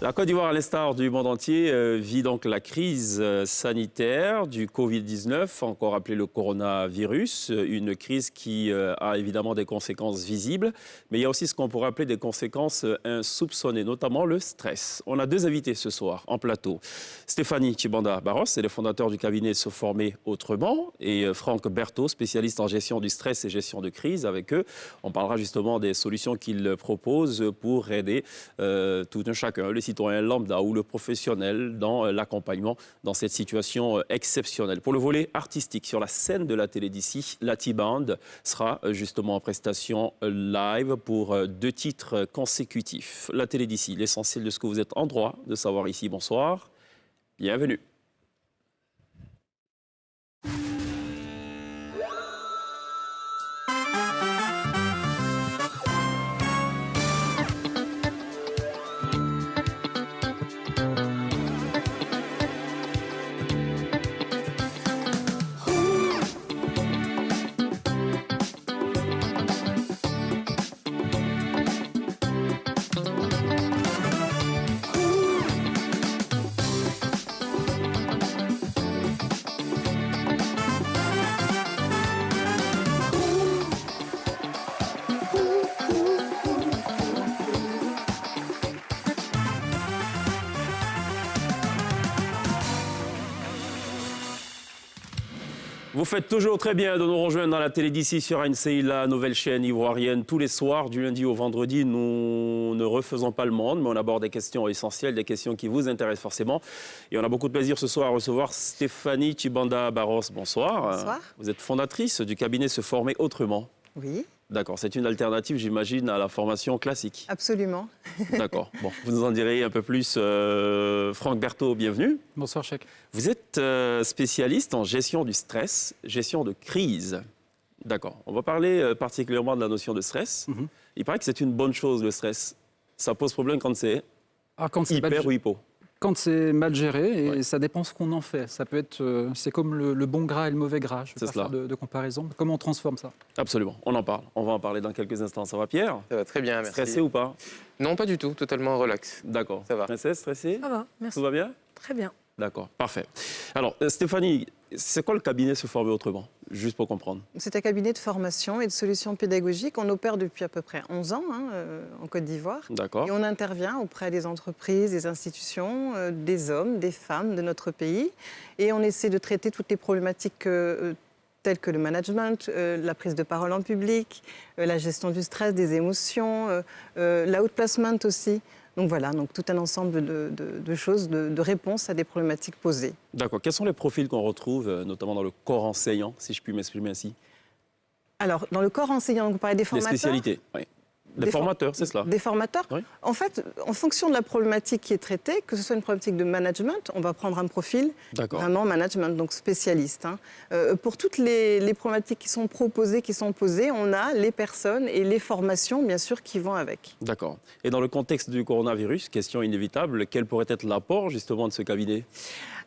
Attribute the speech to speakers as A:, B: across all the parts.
A: La Côte d'Ivoire, à l'instar du monde entier, vit donc la crise sanitaire du Covid-19, encore appelé le coronavirus, une crise qui a évidemment des conséquences visibles, mais il y a aussi ce qu'on pourrait appeler des conséquences insoupçonnées, notamment le stress. On a deux invités ce soir en plateau. Stéphanie Tchibanda-Barros, c'est le fondateur du cabinet Se Former Autrement, et Franck Berthaud, spécialiste en gestion du stress et gestion de crise. Avec eux, on parlera justement des solutions qu'ils proposent pour aider tout un chacun, le citoyen lambda ou le professionnel, dans l'accompagnement dans cette situation exceptionnelle. Pour le volet artistique, sur la scène de la télé d'ici, la T-Band sera justement en prestation live pour 2 titres consécutifs. La télé d'ici, l'essentiel de ce que vous êtes en droit de savoir ici. Bonsoir, bienvenue. Vous faites toujours très bien de nous rejoindre dans la télé d'ici sur ANCI, la nouvelle chaîne ivoirienne. Tous les soirs, du lundi au vendredi, nous ne refaisons pas le monde, mais on aborde des questions essentielles, des questions qui vous intéressent forcément. Et on a beaucoup de plaisir ce soir à recevoir Stéphanie Tchibanda-Barros. Bonsoir.
B: Bonsoir.
A: Vous êtes fondatrice du cabinet Se Former Autrement.
B: Oui.
A: D'accord, c'est une alternative, j'imagine, à la formation classique.
B: Absolument.
A: D'accord. Bon, vous nous en direz un peu plus. Franck Berthaud, bienvenue.
C: Bonsoir, Chèque.
A: Vous êtes spécialiste en gestion du stress, gestion de crise. D'accord. On va parler particulièrement de la notion de stress. Il paraît que c'est une bonne chose, le stress. Ça pose problème quand c'est hyper ou hypo.
C: Quand c'est mal géré, et
A: Ouais.
C: ça dépend ce qu'on en fait. Ça peut être, c'est comme le bon gras et le mauvais gras. Je ne vais pas faire de comparaison. Comment on transforme ça?
A: Absolument, on en parle. On va en parler dans quelques instants. Ça va, Pierre?
D: Ça va très bien, merci.
A: Stressé ou pas?
D: Non, pas du tout, totalement relax.
A: D'accord.
D: Ça va.
A: Princesse, stressée?
B: Ça va, merci.
A: Tout va bien?
B: Très bien.
A: D'accord, parfait. Alors, Stéphanie, c'est quoi le cabinet Se Former Autrement? Juste pour comprendre.
B: C'est un cabinet de formation et de solutions pédagogiques. On opère depuis à peu près 11 ans en Côte d'Ivoire.
A: D'accord.
B: Et on intervient auprès des entreprises, des institutions, des hommes, des femmes de notre pays. Et on essaie de traiter toutes les problématiques telles que le management, la prise de parole en public, la gestion du stress, des émotions, l'outplacement aussi. Donc voilà, donc tout un ensemble de choses, de réponses à des problématiques posées.
A: D'accord. Quels sont les profils qu'on retrouve, notamment dans le corps enseignant, si je puis m'exprimer ainsi?
B: Alors, dans le corps enseignant, vous parlez des
A: Des
B: formateurs.
A: spécialités, oui. Des formateurs, c'est cela.
B: Des formateurs.
A: Oui.
B: En fait, en fonction de la problématique qui est traitée, que ce soit une problématique de management, on va prendre un profil
A: D'accord.
B: vraiment management, donc spécialiste. Pour toutes les problématiques qui sont proposées, qui sont posées, on a les personnes et les formations, bien sûr, qui vont avec.
A: D'accord. Et dans le contexte du coronavirus, question inévitable, quel pourrait être l'apport justement de ce cabinet?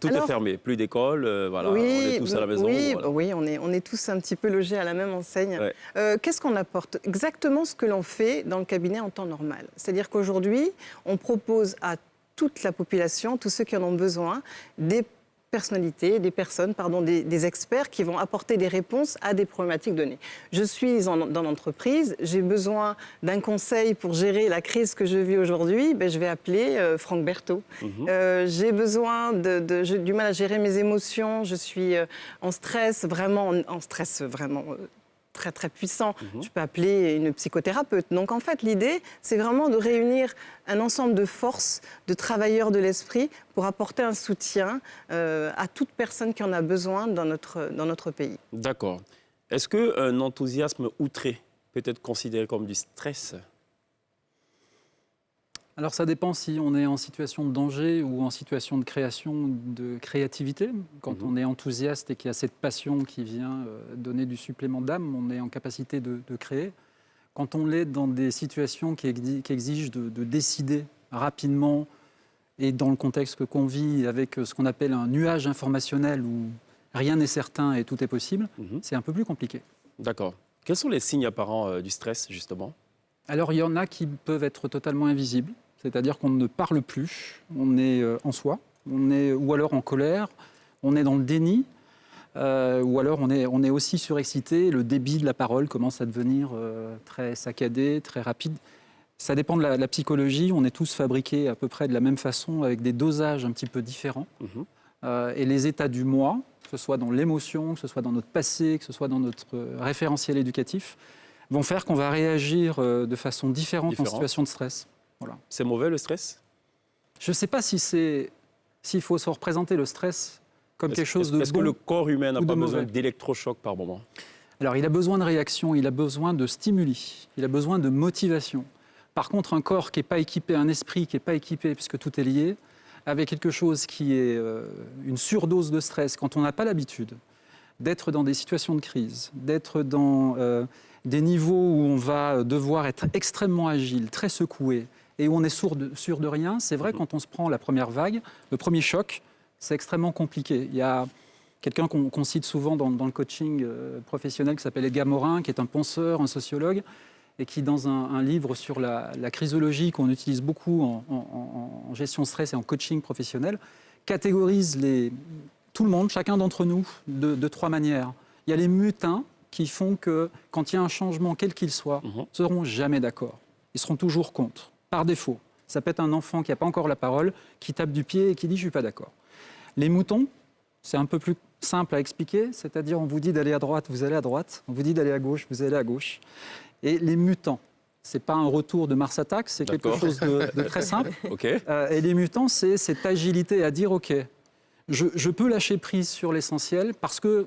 A: Tout est fermé, plus d'école, voilà,
B: Oui,
A: on est tous à la maison.
B: Oui,
A: voilà.
B: oui, on est tous un petit peu logés à la même enseigne.
A: Ouais.
B: Qu'est-ce qu'on apporte? Exactement ce que l'on fait dans le cabinet en temps normal. C'est-à-dire qu'aujourd'hui, on propose à toute la population, tous ceux qui en ont besoin, des personnalités, des experts qui vont apporter des réponses à des problématiques données. Je suis dans l'entreprise, j'ai besoin d'un conseil pour gérer la crise que je vis aujourd'hui, je vais appeler Franck Berthaud. J'ai besoin j'ai du mal à gérer mes émotions, je suis en stress, vraiment très très puissant. Je peux appeler une psychothérapeute. Donc en fait, l'idée, c'est vraiment de réunir un ensemble de forces, de travailleurs de l'esprit pour apporter un soutien à toute personne qui en a besoin dans notre pays.
A: D'accord. Est-ce qu'un enthousiasme outré peut être considéré comme du stress?
C: Alors ça dépend si on est en situation de danger ou en situation de création, de créativité. Quand on est enthousiaste et qu'il y a cette passion qui vient donner du supplément d'âme, on est en capacité de créer. Quand on est dans des situations qui exigent de décider rapidement et dans le contexte qu'on vit avec ce qu'on appelle un nuage informationnel où rien n'est certain et tout est possible, c'est un peu plus compliqué.
A: D'accord. Quels sont les signes apparents du stress, justement?
C: Alors, il y en a qui peuvent être totalement invisibles. c'est-à-dire qu'on ne parle plus, on est en soi, ou alors en colère, on est dans le déni, ou alors on est aussi surexcité, le débit de la parole commence à devenir très saccadé, très rapide. Ça dépend de la psychologie, on est tous fabriqués à peu près de la même façon, avec des dosages un petit peu différents. Et les états du moi, que ce soit dans l'émotion, que ce soit dans notre passé, que ce soit dans notre référentiel éducatif, vont faire qu'on va réagir de façon différente en situation de stress. Voilà.
A: C'est mauvais le stress?
C: Je ne sais pas s'il faut se représenter le stress comme quelque chose de bon.
A: Est-ce que le corps humain n'a pas besoin
C: mauvais
A: d'électrochocs par moment?
C: Alors, il a besoin de réaction, il a besoin de stimuli, il a besoin de motivation. Par contre, un corps qui n'est pas équipé, un esprit qui n'est pas équipé, puisque tout est lié, avec quelque chose qui est une surdose de stress, quand on n'a pas l'habitude d'être dans des situations de crise, d'être dans des niveaux où on va devoir être extrêmement agile, très secoué, et où on est sûr de rien, c'est vrai, quand on se prend la première vague, le premier choc, c'est extrêmement compliqué. Il y a quelqu'un qu'on cite souvent dans le coaching professionnel qui s'appelle Edgar Morin, qui est un penseur, un sociologue, et qui, dans un livre sur la chrysologie qu'on utilise beaucoup en gestion de stress et en coaching professionnel, catégorise tout le monde, chacun d'entre nous, de 3 manières. Il y a les mutins qui font que, quand il y a un changement, quel qu'il soit, ne seront jamais d'accord. Ils seront toujours contre, par défaut. Ça peut être un enfant qui n'a pas encore la parole, qui tape du pied et qui dit « je ne suis pas d'accord ». Les moutons, c'est un peu plus simple à expliquer, c'est-à-dire on vous dit d'aller à droite, vous allez à droite, on vous dit d'aller à gauche, vous allez à gauche. Et les mutants, ce n'est pas un retour de Mars Attack, c'est quelque chose de très simple.
A: Okay.
C: Et les mutants, c'est cette agilité à dire « ok, je peux lâcher prise sur l'essentiel parce que,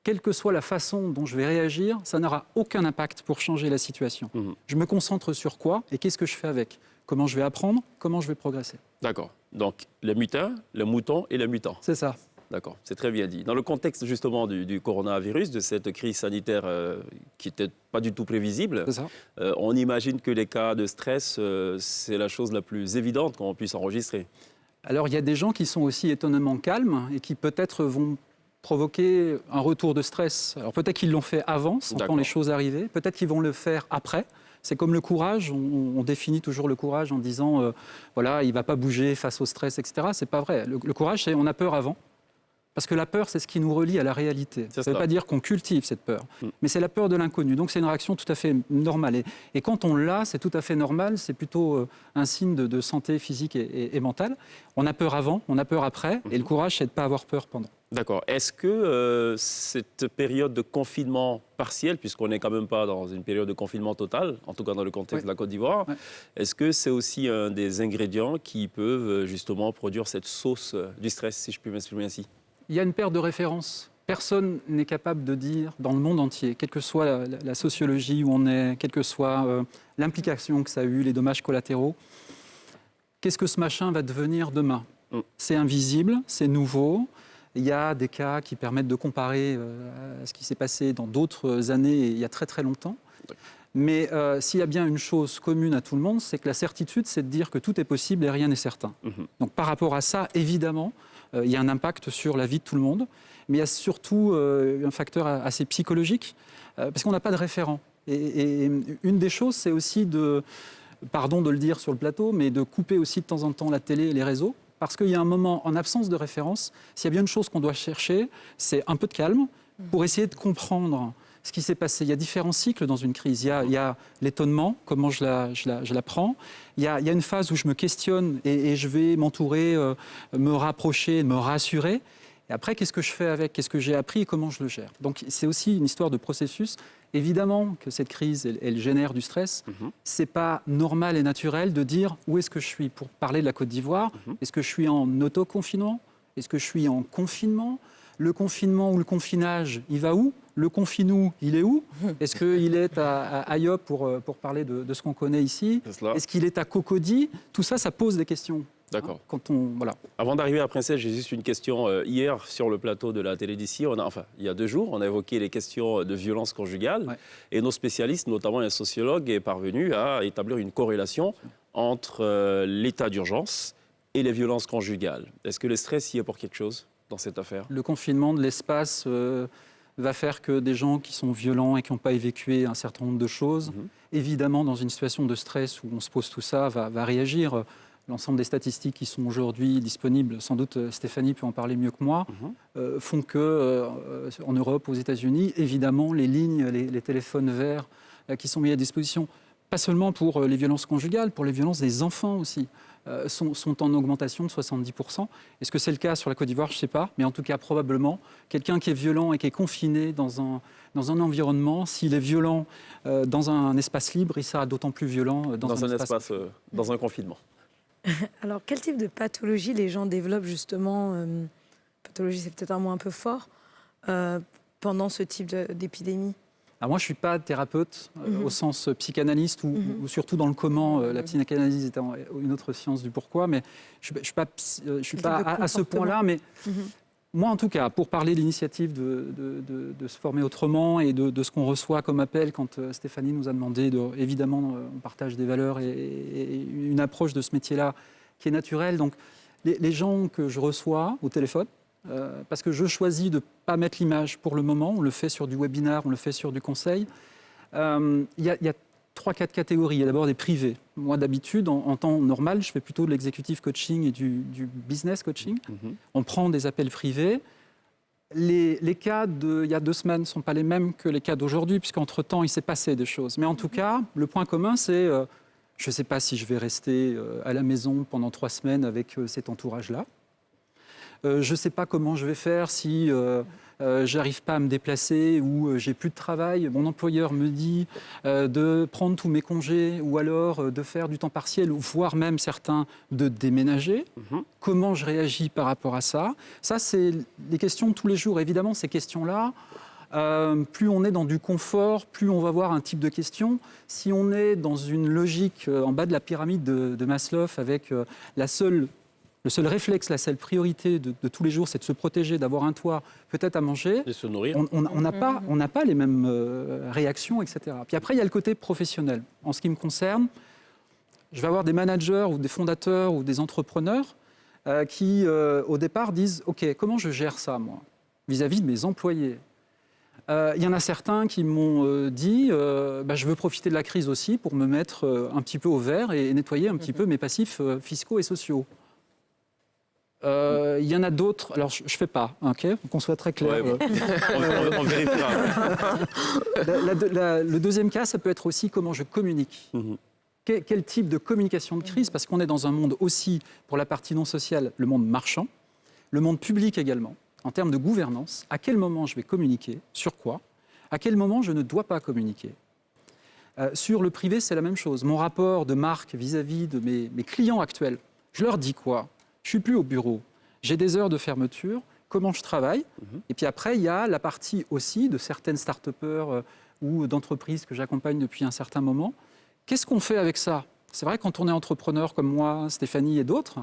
C: quelle que soit la façon dont je vais réagir, ça n'aura aucun impact pour changer la situation. Je me concentre sur quoi et qu'est-ce que je fais avec? Comment je vais apprendre? Comment je vais progresser ?»
A: D'accord. Donc, les mutins, le mouton et le mutant.
C: C'est ça.
A: D'accord, c'est très bien dit. Dans le contexte justement du coronavirus, de cette crise sanitaire qui n'était pas du tout prévisible, on imagine que les cas de stress, c'est la chose la plus évidente qu'on puisse enregistrer.
C: Alors, il y a des gens qui sont aussi étonnamment calmes et qui peut-être vont provoquer un retour de stress. Alors, peut-être qu'ils l'ont fait avant, sentant les choses arriver. Peut-être qu'ils vont le faire après. C'est comme le courage. On définit toujours le courage en disant, voilà, il ne va pas bouger face au stress, etc. Ce n'est pas vrai. Le courage, c'est on a peur avant. Parce que la peur, c'est ce qui nous relie à la réalité. Ça ne veut pas dire qu'on cultive cette peur, mais c'est la peur de l'inconnu. Donc c'est une réaction tout à fait normale. Et quand on l'a, c'est tout à fait normal, c'est plutôt un signe de santé physique et mentale. On a peur avant, on a peur après, et le courage, c'est de ne pas avoir peur pendant.
A: D'accord. Est-ce que cette période de confinement partiel, puisqu'on n'est quand même pas dans une période de confinement total, en tout cas dans le contexte de la Côte d'Ivoire, est-ce que c'est aussi un des ingrédients qui peuvent justement produire cette sauce du stress, si je puis m'exprimer ainsi?
C: Il y a une perte de référence. Personne n'est capable de dire, dans le monde entier, quelle que soit la sociologie où on est, quelle que soit l'implication que ça a eu, les dommages collatéraux, qu'est-ce que ce machin va devenir demain? C'est invisible, c'est nouveau. Il y a des cas qui permettent de comparer à ce qui s'est passé dans d'autres années, il y a très très longtemps. Mais s'il y a bien une chose commune à tout le monde, c'est que la certitude, c'est de dire que tout est possible et rien n'est certain. Donc par rapport à ça, évidemment, il y a un impact sur la vie de tout le monde, mais il y a surtout un facteur assez psychologique, parce qu'on n'a pas de référent. Et une des choses, c'est aussi pardon de le dire sur le plateau, mais de couper aussi de temps en temps la télé et les réseaux, parce qu'il y a un moment, en absence de référence, s'il y a bien une chose qu'on doit chercher, c'est un peu de calme pour essayer de comprendre ce qui s'est passé. Il y a différents cycles dans une crise. Il y a l'étonnement, comment je la prends. Il y a une phase où je me questionne et je vais m'entourer, me rapprocher, me rassurer. Et après, qu'est-ce que je fais avec? Qu'est-ce que j'ai appris et comment je le gère? Donc, c'est aussi une histoire de processus. Évidemment que cette crise, elle génère du stress. C'est pas normal et naturel de dire où est-ce que je suis. Pour parler de la Côte d'Ivoire, est-ce que je suis en autoconfinement? Est-ce que je suis en confinement? Le confinement ou le confinage, il va où? Le confinou, il est où? Est-ce qu'il est à Yop pour parler de ce qu'on connaît ici? Est-ce qu'il est à Cocody? Tout ça, ça pose des questions.
A: D'accord.
C: Voilà.
A: Avant d'arriver à Princesse, j'ai juste une question. Hier, sur le plateau de la télé d'ici, il y a 2 jours, on a évoqué les questions de violence conjugale. Et nos spécialistes, notamment un sociologue, est parvenu à établir une corrélation entre l'état d'urgence et les violences conjugales. Est-ce que le stress y est pour quelque chose dans cette affaire?
C: Le confinement de l'espace va faire que des gens qui sont violents et qui n'ont pas évacué un certain nombre de choses, évidemment, dans une situation de stress où on se pose tout ça, va réagir. L'ensemble des statistiques qui sont aujourd'hui disponibles, sans doute Stéphanie peut en parler mieux que moi, font que en Europe, aux États-Unis, évidemment, les lignes, les téléphones verts qui sont mis à disposition, pas seulement pour les violences conjugales, pour les violences des enfants aussi, sont en augmentation de 70%. Est-ce que c'est le cas sur la Côte d'Ivoire? Je ne sais pas, mais en tout cas, probablement, quelqu'un qui est violent et qui est confiné dans un environnement, s'il est violent dans un espace libre, il sera d'autant plus violent dans un espace
A: dans un confinement.
E: Alors, quel type de pathologie les gens développent justement, pathologie c'est peut-être un mot un peu fort, pendant ce type d'épidémie?
C: Alors moi, je ne suis pas thérapeute au sens psychanalyste ou surtout dans le comment. La psychanalyse est une autre science du pourquoi, mais je ne suis pas à ce point-là. Mais moi, en tout cas, pour parler de l'initiative de se former autrement et de ce qu'on reçoit comme appel quand Stéphanie nous a demandé, évidemment, on partage des valeurs et une approche de ce métier-là qui est naturelle. Donc, les gens que je reçois au téléphone, parce que je choisis de ne pas mettre l'image pour le moment, on le fait sur du webinaire, on le fait sur du conseil. Il y a 3-4 catégories. Il y a d'abord des privés. Moi, d'habitude, en temps normal, je fais plutôt de l'executive coaching et du business coaching. On prend des appels privés. Les cas d'il y a 2 semaines ne sont pas les mêmes que les cas d'aujourd'hui, puisqu'entre-temps, il s'est passé des choses. Mais en tout cas, le point commun, c'est je ne sais pas si je vais rester à la maison pendant 3 semaines avec cet entourage-là. Je ne sais pas comment je vais faire si j'arrive pas à me déplacer ou j'ai plus de travail. Mon employeur me dit de prendre tous mes congés ou alors de faire du temps partiel ou voire même certains de déménager. Comment je réagis par rapport à ça? Ça, c'est des questions de tous les jours. Évidemment, ces questions-là, plus on est dans du confort, plus on va avoir un type de questions. Si on est dans une logique en bas de la pyramide de Maslow avec le seul réflexe, la seule priorité de tous les jours, c'est de se protéger, d'avoir un toit, peut-être à manger.
A: De se nourrir.
C: On n'a pas les mêmes réactions, etc. Puis après, il y a le côté professionnel. En ce qui me concerne, je vais avoir des managers ou des fondateurs ou des entrepreneurs qui, au départ, disent « Ok, comment je gère ça, moi, vis-à-vis de mes employés ?» Il y en a certains qui m'ont dit je veux profiter de la crise aussi pour me mettre un petit peu au vert et nettoyer un petit peu mes passifs fiscaux et sociaux. Il y en a d'autres, alors je ne fais pas, qu'on soit très clair.
A: Ouais, on vérifiera.
C: Le deuxième cas, ça peut être aussi comment je communique. Quel type de communication de crise? Parce qu'on est dans un monde aussi, pour la partie non sociale, le monde marchand, le monde public également, en termes de gouvernance. À quel moment je vais communiquer? Sur quoi? À quel moment je ne dois pas communiquer? Sur le privé, c'est la même chose. Mon rapport de marque vis-à-vis de mes clients actuels, je leur dis quoi? Je ne suis plus au bureau, j'ai des heures de fermeture, comment je travaille? Et puis après, il y a la partie aussi de certaines start-upers ou d'entreprises que j'accompagne depuis un certain moment. Qu'est-ce qu'on fait avec ça? C'est vrai, quand on est entrepreneur comme moi, Stéphanie et d'autres,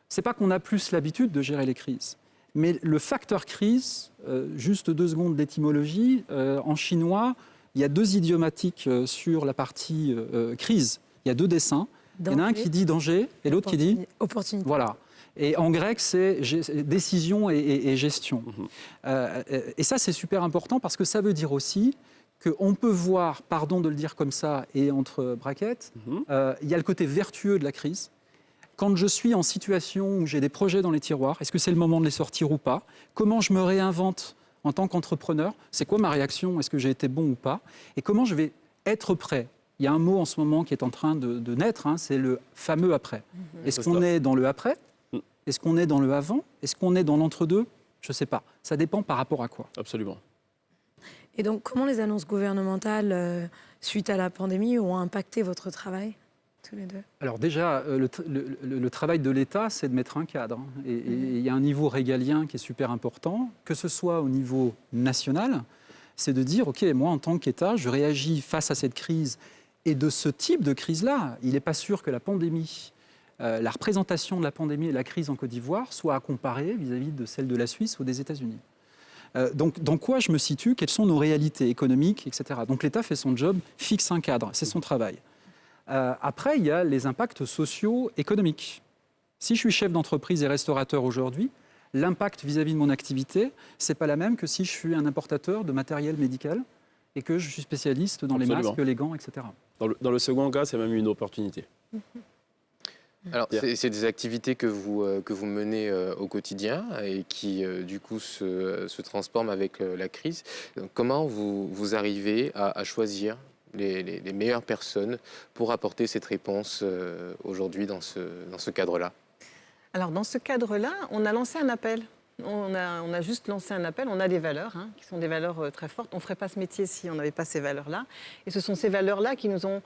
C: ce n'est pas qu'on a plus l'habitude de gérer les crises. Mais le facteur crise, juste 2 secondes d'étymologie, en chinois, il y a 2 idiomatiques sur la partie crise. Il y a 2 dessins. Il y en a un qui dit danger et l'autre qui dit
E: opportunité.
C: Voilà. Et en grec, c'est décision et gestion. Et ça, c'est super important parce que ça veut dire aussi qu'on peut voir, pardon de le dire comme ça et entre braquettes, il y a le côté vertueux de la crise. Quand je suis en situation où j'ai des projets dans les tiroirs, est-ce que c'est le moment de les sortir ou pas? Comment je me réinvente en tant qu'entrepreneur? C'est quoi ma réaction? Est-ce que j'ai été bon ou pas? Et comment je vais être prêt? Il y a un mot en ce moment qui est en train de naître, c'est le fameux après. Est-ce qu'on est dans le après? Est-ce qu'on est dans le avant? Est-ce qu'on est dans l'entre-deux? Je ne sais pas. Ça dépend par rapport à quoi.
A: Absolument.
E: Et donc, comment les annonces gouvernementales suite à la pandémie ont impacté votre travail, tous les deux? Alors
C: déjà, le travail de l'État, c'est de mettre un cadre. Et il y a un niveau régalien qui est super important, que ce soit au niveau national, c'est de dire, OK, moi, en tant qu'État, je réagis face à cette crise. Et de ce type de crise-là, il n'est pas sûr que la pandémie, la représentation de la pandémie et de la crise en Côte d'Ivoire soit à comparer vis-à-vis de celle de la Suisse ou des États-Unis. Donc, dans quoi je me situe? Quelles sont nos réalités économiques, etc. Donc, l'État fait son job, fixe un cadre, c'est son travail. Après, il y a les impacts sociaux, économiques. Si je suis chef d'entreprise et restaurateur aujourd'hui, l'impact vis-à-vis de mon activité, c'est pas la même que si je suis un importateur de matériel médical et que je suis spécialiste dans les
A: Absolument.
C: masques, les gants, etc.
A: Dans le second cas, c'est même une opportunité.
D: Alors, c'est des activités que vous menez au quotidien et qui, du coup, se transforment avec la crise. Donc, comment vous arrivez à choisir les meilleures personnes pour apporter cette réponse aujourd'hui dans ce cadre-là?
B: Alors, dans ce cadre-là, on a lancé un appel. On a juste lancé un appel. On a des valeurs, qui sont des valeurs très fortes. On ne ferait pas ce métier si on n'avait pas ces valeurs-là. Et ce sont ces valeurs-là qui nous ont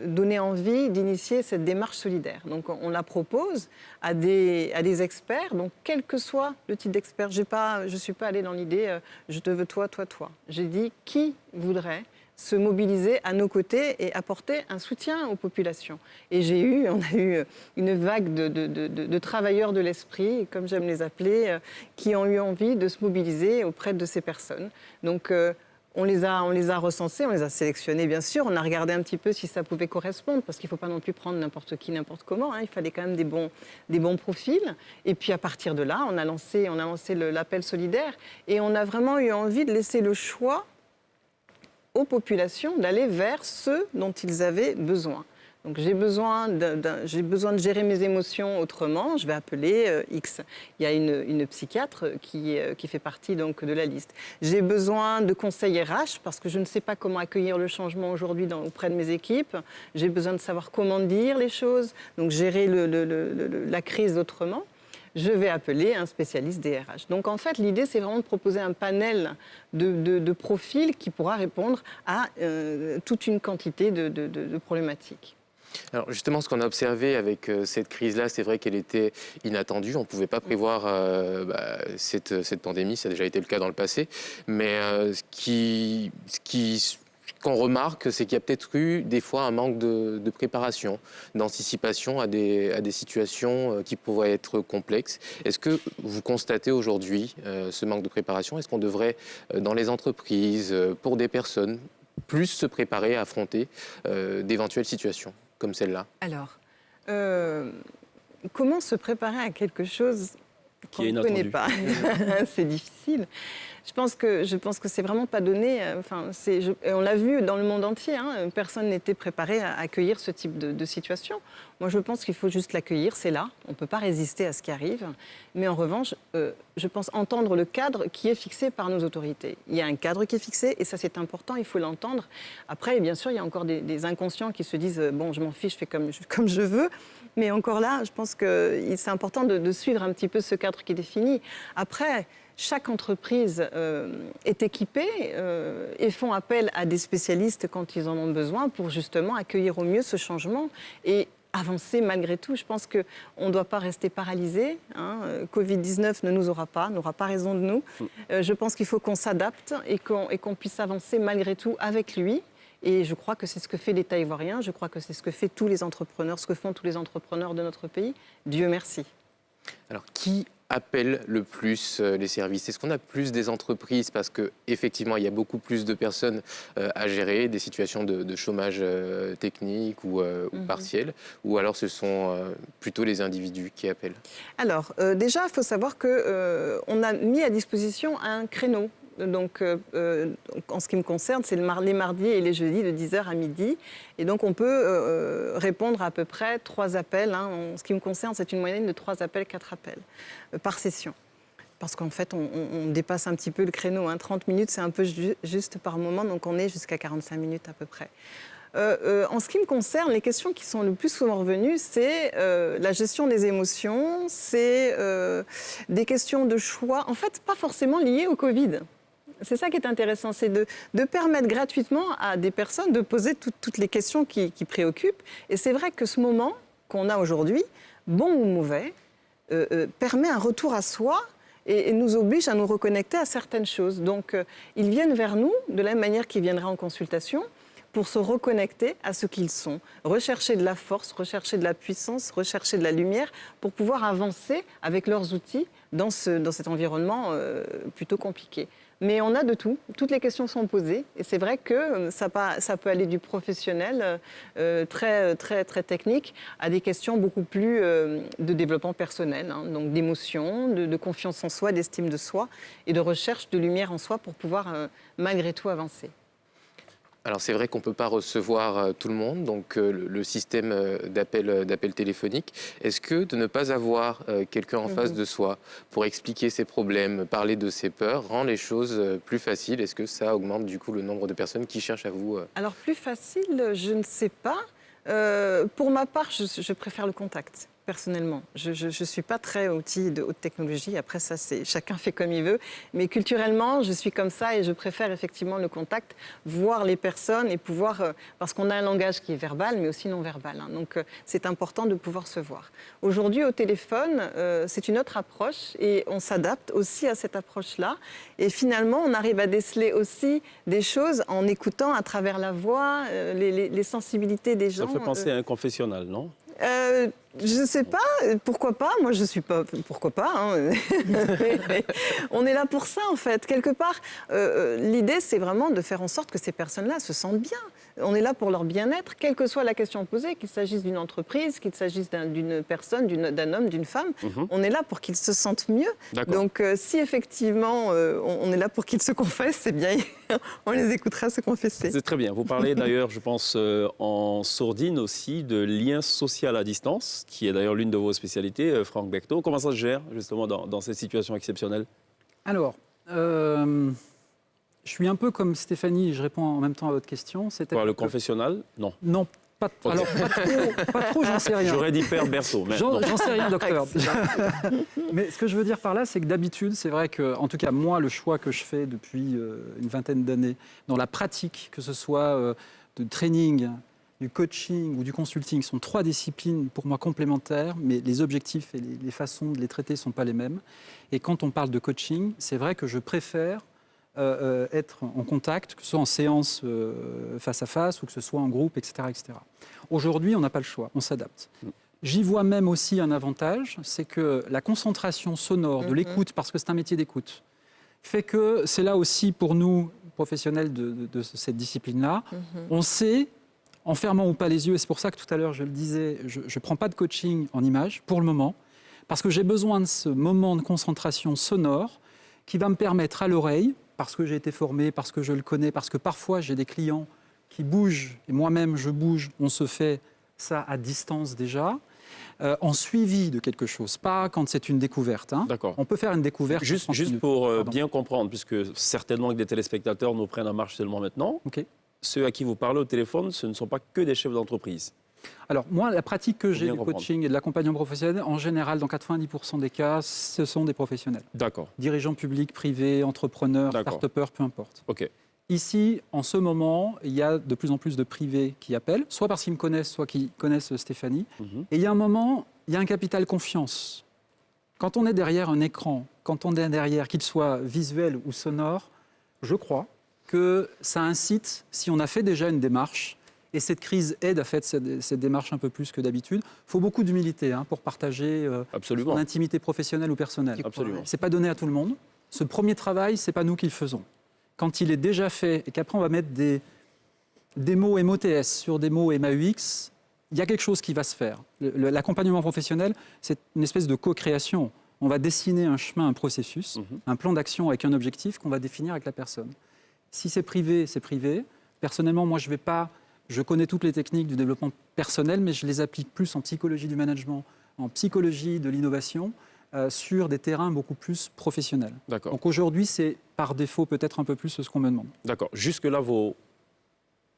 B: donné envie d'initier cette démarche solidaire. Donc, on la propose à des experts. Donc, quel que soit le type d'expert, je ne suis pas allée dans l'idée je te veux toi, toi, toi. J'ai dit qui voudrait se mobiliser à nos côtés et apporter un soutien aux populations. Et on a eu une vague de travailleurs de l'esprit, comme j'aime les appeler, qui ont eu envie de se mobiliser auprès de ces personnes. Donc, on les a recensés, on les a sélectionnés, bien sûr. On a regardé un petit peu si ça pouvait correspondre, parce qu'il ne faut pas non plus prendre n'importe qui, n'importe comment. Il fallait quand même des bons profils. Et puis, à partir de là, on a lancé l'appel solidaire. Et on a vraiment eu envie de laisser le choix aux populations d'aller vers ceux dont ils avaient besoin. Donc j'ai besoin de gérer mes émotions autrement, je vais appeler X. Il y a une psychiatre qui fait partie donc de la liste. J'ai besoin de conseils RH parce que je ne sais pas comment accueillir le changement aujourd'hui auprès de mes équipes. J'ai besoin de savoir comment dire les choses, donc gérer la crise autrement. Je vais appeler un spécialiste des RH. Donc en fait, l'idée, c'est vraiment de proposer un panel de profils qui pourra répondre à toute une quantité de problématiques.
D: Alors justement, ce qu'on a observé avec cette crise-là, c'est vrai qu'elle était inattendue. On ne pouvait pas prévoir cette pandémie, ça a déjà été le cas dans le passé. Mais qu'on remarque, c'est qu'il y a peut-être eu des fois un manque de préparation, d'anticipation à des situations qui pourraient être complexes. Est-ce que vous constatez aujourd'hui ce manque de préparation? Est-ce qu'on devrait, dans les entreprises, pour des personnes, plus se préparer à affronter d'éventuelles situations comme celle-là?
B: Alors, comment se préparer à quelque chose qu'on ne connaît pas? C'est difficile. Je pense que c'est vraiment pas donné. On l'a vu dans le monde entier. Personne n'était préparé à accueillir ce type de situation. Moi, je pense qu'il faut juste l'accueillir. C'est là. On ne peut pas résister à ce qui arrive. Mais en revanche, je pense entendre le cadre qui est fixé par nos autorités. Il y a un cadre qui est fixé et ça, c'est important. Il faut l'entendre. Après, bien sûr, il y a encore des inconscients qui se disent bon, je m'en fiche, je fais comme je veux. Mais encore là, je pense que c'est important de suivre un petit peu ce cadre qui est défini. Après, chaque entreprise est équipée et font appel à des spécialistes quand ils en ont besoin pour justement accueillir au mieux ce changement et avancer malgré tout. Je pense qu'on ne doit pas rester paralysé. Covid-19 n'aura pas raison de nous. Je pense qu'il faut qu'on s'adapte et qu'on puisse avancer malgré tout avec lui. Et je crois que c'est ce que fait l'État ivoirien. Je crois que c'est ce que font tous les entrepreneurs de notre pays. Dieu merci.
D: Alors, qui appelle le plus les services? Est-ce qu'on a plus des entreprises parce qu'effectivement, il y a beaucoup plus de personnes à gérer, des situations de chômage technique ou partiel, ou alors ce sont plutôt les individus qui appellent?
B: Alors, déjà, il faut savoir qu'on a mis à disposition un créneau. Donc, en ce qui me concerne, c'est les mardis et les jeudis de 10h à midi. Et donc, on peut répondre à peu près 3 appels. En ce qui me concerne, c'est une moyenne de 3 appels, 4 appels par session. Parce qu'en fait, on dépasse un petit peu le créneau. 30 minutes, c'est un peu juste par moment. Donc, on est jusqu'à 45 minutes à peu près. En ce qui me concerne, les questions qui sont le plus souvent revenues, c'est la gestion des émotions, c'est des questions de choix, en fait, pas forcément liées au Covid. C'est ça qui est intéressant, c'est de permettre gratuitement à des personnes de poser toutes les questions qui préoccupent. Et c'est vrai que ce moment qu'on a aujourd'hui, bon ou mauvais, permet un retour à soi et nous oblige à nous reconnecter à certaines choses. Donc, ils viennent vers nous de la même manière qu'ils viendraient en consultation pour se reconnecter à ce qu'ils sont, rechercher de la force, rechercher de la puissance, rechercher de la lumière pour pouvoir avancer avec leurs outils dans cet environnement plutôt compliqué. Mais on a de tout. Toutes les questions sont posées. Et c'est vrai que ça peut aller du professionnel très, très, très technique à des questions beaucoup plus de développement personnel, hein, donc d'émotion, de confiance en soi, d'estime de soi et de recherche de lumière en soi pour pouvoir malgré tout avancer.
D: Alors c'est vrai qu'on ne peut pas recevoir tout le monde, donc le système d'appel téléphonique. Est-ce que de ne pas avoir quelqu'un en face de soi pour expliquer ses problèmes, parler de ses peurs, rend les choses plus faciles? Est-ce que ça augmente du coup le nombre de personnes qui cherchent à vous
B: Alors plus facile, je ne sais pas. Pour ma part, je préfère le contact. Personnellement, je ne suis pas très outil de haute technologie. Après ça, chacun fait comme il veut. Mais culturellement, je suis comme ça et je préfère effectivement le contact, voir les personnes et pouvoir... parce qu'on a un langage qui est verbal, mais aussi non verbal. Hein. Donc, c'est important de pouvoir se voir. Aujourd'hui, au téléphone, c'est une autre approche et on s'adapte aussi à cette approche-là. Et finalement, on arrive à déceler aussi des choses en écoutant à travers la voix, les sensibilités des gens.
A: Ça fait penser à un confessionnal, non?
B: Je ne sais pas, pourquoi pas? Moi, je ne suis pas... Pourquoi pas hein. On est là pour ça, en fait. Quelque part, l'idée, c'est vraiment de faire en sorte que ces personnes-là se sentent bien. On est là pour leur bien-être, quelle que soit la question posée, qu'il s'agisse d'une entreprise, qu'il s'agisse d'une personne, d'un homme, d'une femme. On est là pour qu'ils se sentent mieux. Donc, si effectivement, on est là pour qu'ils se confessent, c'est bien, on les écoutera se confesser.
A: C'est très bien. Vous parlez d'ailleurs, je pense, en sourdine aussi, de lien social à distance, qui est d'ailleurs l'une de vos spécialités, Franck Becto. Comment ça se gère, justement, dans ces situations exceptionnelles?
C: Alors, je suis un peu comme Stéphanie, et je réponds en même temps à votre question.
A: Le confessionnal? Non.
C: Non, pas trop, j'en sais rien.
A: J'aurais dit Père Berceau, mais
C: j'en sais rien, docteur. Mais ce que je veux dire par là, c'est que d'habitude, c'est vrai que, en tout cas, moi, le choix que je fais depuis une vingtaine d'années, dans la pratique, que ce soit de training, du coaching ou du consulting, sont trois disciplines pour moi complémentaires, mais les objectifs et les façons de les traiter ne sont pas les mêmes. Et quand on parle de coaching, c'est vrai que je préfère être en contact, que ce soit en séance face à face ou que ce soit en groupe, etc. etc. Aujourd'hui, on n'a pas le choix, on s'adapte. J'y vois même aussi un avantage, c'est que la concentration sonore de l'écoute, parce que c'est un métier d'écoute, fait que c'est là aussi pour nous, professionnels de cette discipline-là, on sait, en fermant ou pas les yeux, et c'est pour ça que tout à l'heure je le disais, je ne prends pas de coaching en images pour le moment, parce que j'ai besoin de ce moment de concentration sonore qui va me permettre à l'oreille, parce que j'ai été formé, parce que je le connais, parce que parfois j'ai des clients qui bougent, et moi-même je bouge, on se fait ça à distance déjà, en suivi de quelque chose, pas quand c'est une découverte. Hein.
A: D'accord.
C: On peut faire une découverte.
A: Juste pour bien comprendre, puisque certainement que des téléspectateurs nous prennent en marche seulement maintenant, ceux à qui vous parlez au téléphone, ce ne sont pas que des chefs d'entreprise.
C: Alors moi, la pratique que j'ai du coaching et de l'accompagnement professionnel, en général, dans 90% des cas, ce sont des professionnels.
A: D'accord.
C: Dirigeants publics, privés, entrepreneurs, start-upers, peu importe.
A: OK.
C: Ici, en ce moment, il y a de plus en plus de privés qui appellent, soit parce qu'ils me connaissent, soit qu'ils connaissent Stéphanie. Et il y a un moment, il y a un capital confiance. Quand on est derrière un écran, quand on est derrière, qu'il soit visuel ou sonore, je crois que ça incite, si on a fait déjà une démarche, et cette crise aide à faire cette démarche un peu plus que d'habitude. Il faut beaucoup d'humilité pour partager son intimité professionnelle ou personnelle.
A: Absolument.
C: Ce n'est pas donné à tout le monde. Ce premier travail, ce n'est pas nous qui le faisons. Quand il est déjà fait et qu'après on va mettre des mots MOTS sur des mots MAUX, il y a quelque chose qui va se faire. L'accompagnement professionnel, c'est une espèce de co-création. On va dessiner un chemin, un processus, un plan d'action avec un objectif qu'on va définir avec la personne. Si c'est privé, c'est privé. Personnellement, moi, je connais toutes les techniques du développement personnel, mais je les applique plus en psychologie du management, en psychologie de l'innovation, sur des terrains beaucoup plus professionnels.
A: D'accord.
C: Donc aujourd'hui, c'est par défaut peut-être un peu plus ce qu'on me demande.
A: D'accord. Jusque-là,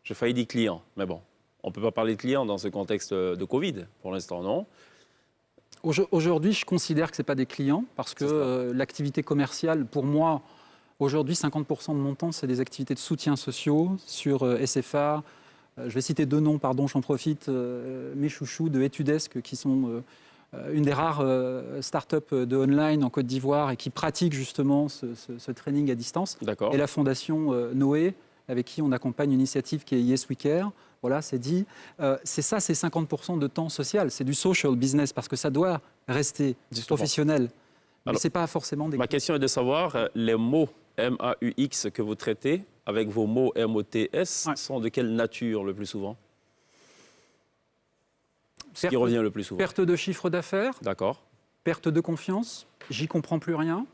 A: j'ai failli dire clients, mais bon, on ne peut pas parler de clients dans ce contexte de Covid, pour l'instant, non?
C: Aujourd'hui, je considère que ce n'est pas des clients, parce que l'activité commerciale, pour moi, aujourd'hui, 50% de mon temps, c'est des activités de soutien sociaux sur SFA. Je vais citer deux noms, pardon, j'en profite, mes chouchous de Etudesk, qui sont une des rares startups de online en Côte d'Ivoire et qui pratiquent justement ce training à distance.
A: D'accord.
C: Et la fondation Noé, avec qui on accompagne une initiative qui est Yes We Care. Voilà, c'est dit. C'est 50% de temps social. C'est du social business, parce que ça doit rester professionnel. Mais ce n'est pas forcément des...
A: Ma question est de savoir les mots MAUX que vous traitez avec vos mots MOTS sont de quelle nature le plus souvent? Ce qui revient le plus souvent.
C: Perte de chiffre d'affaires.
A: D'accord.
C: Perte de confiance. J'y comprends plus rien.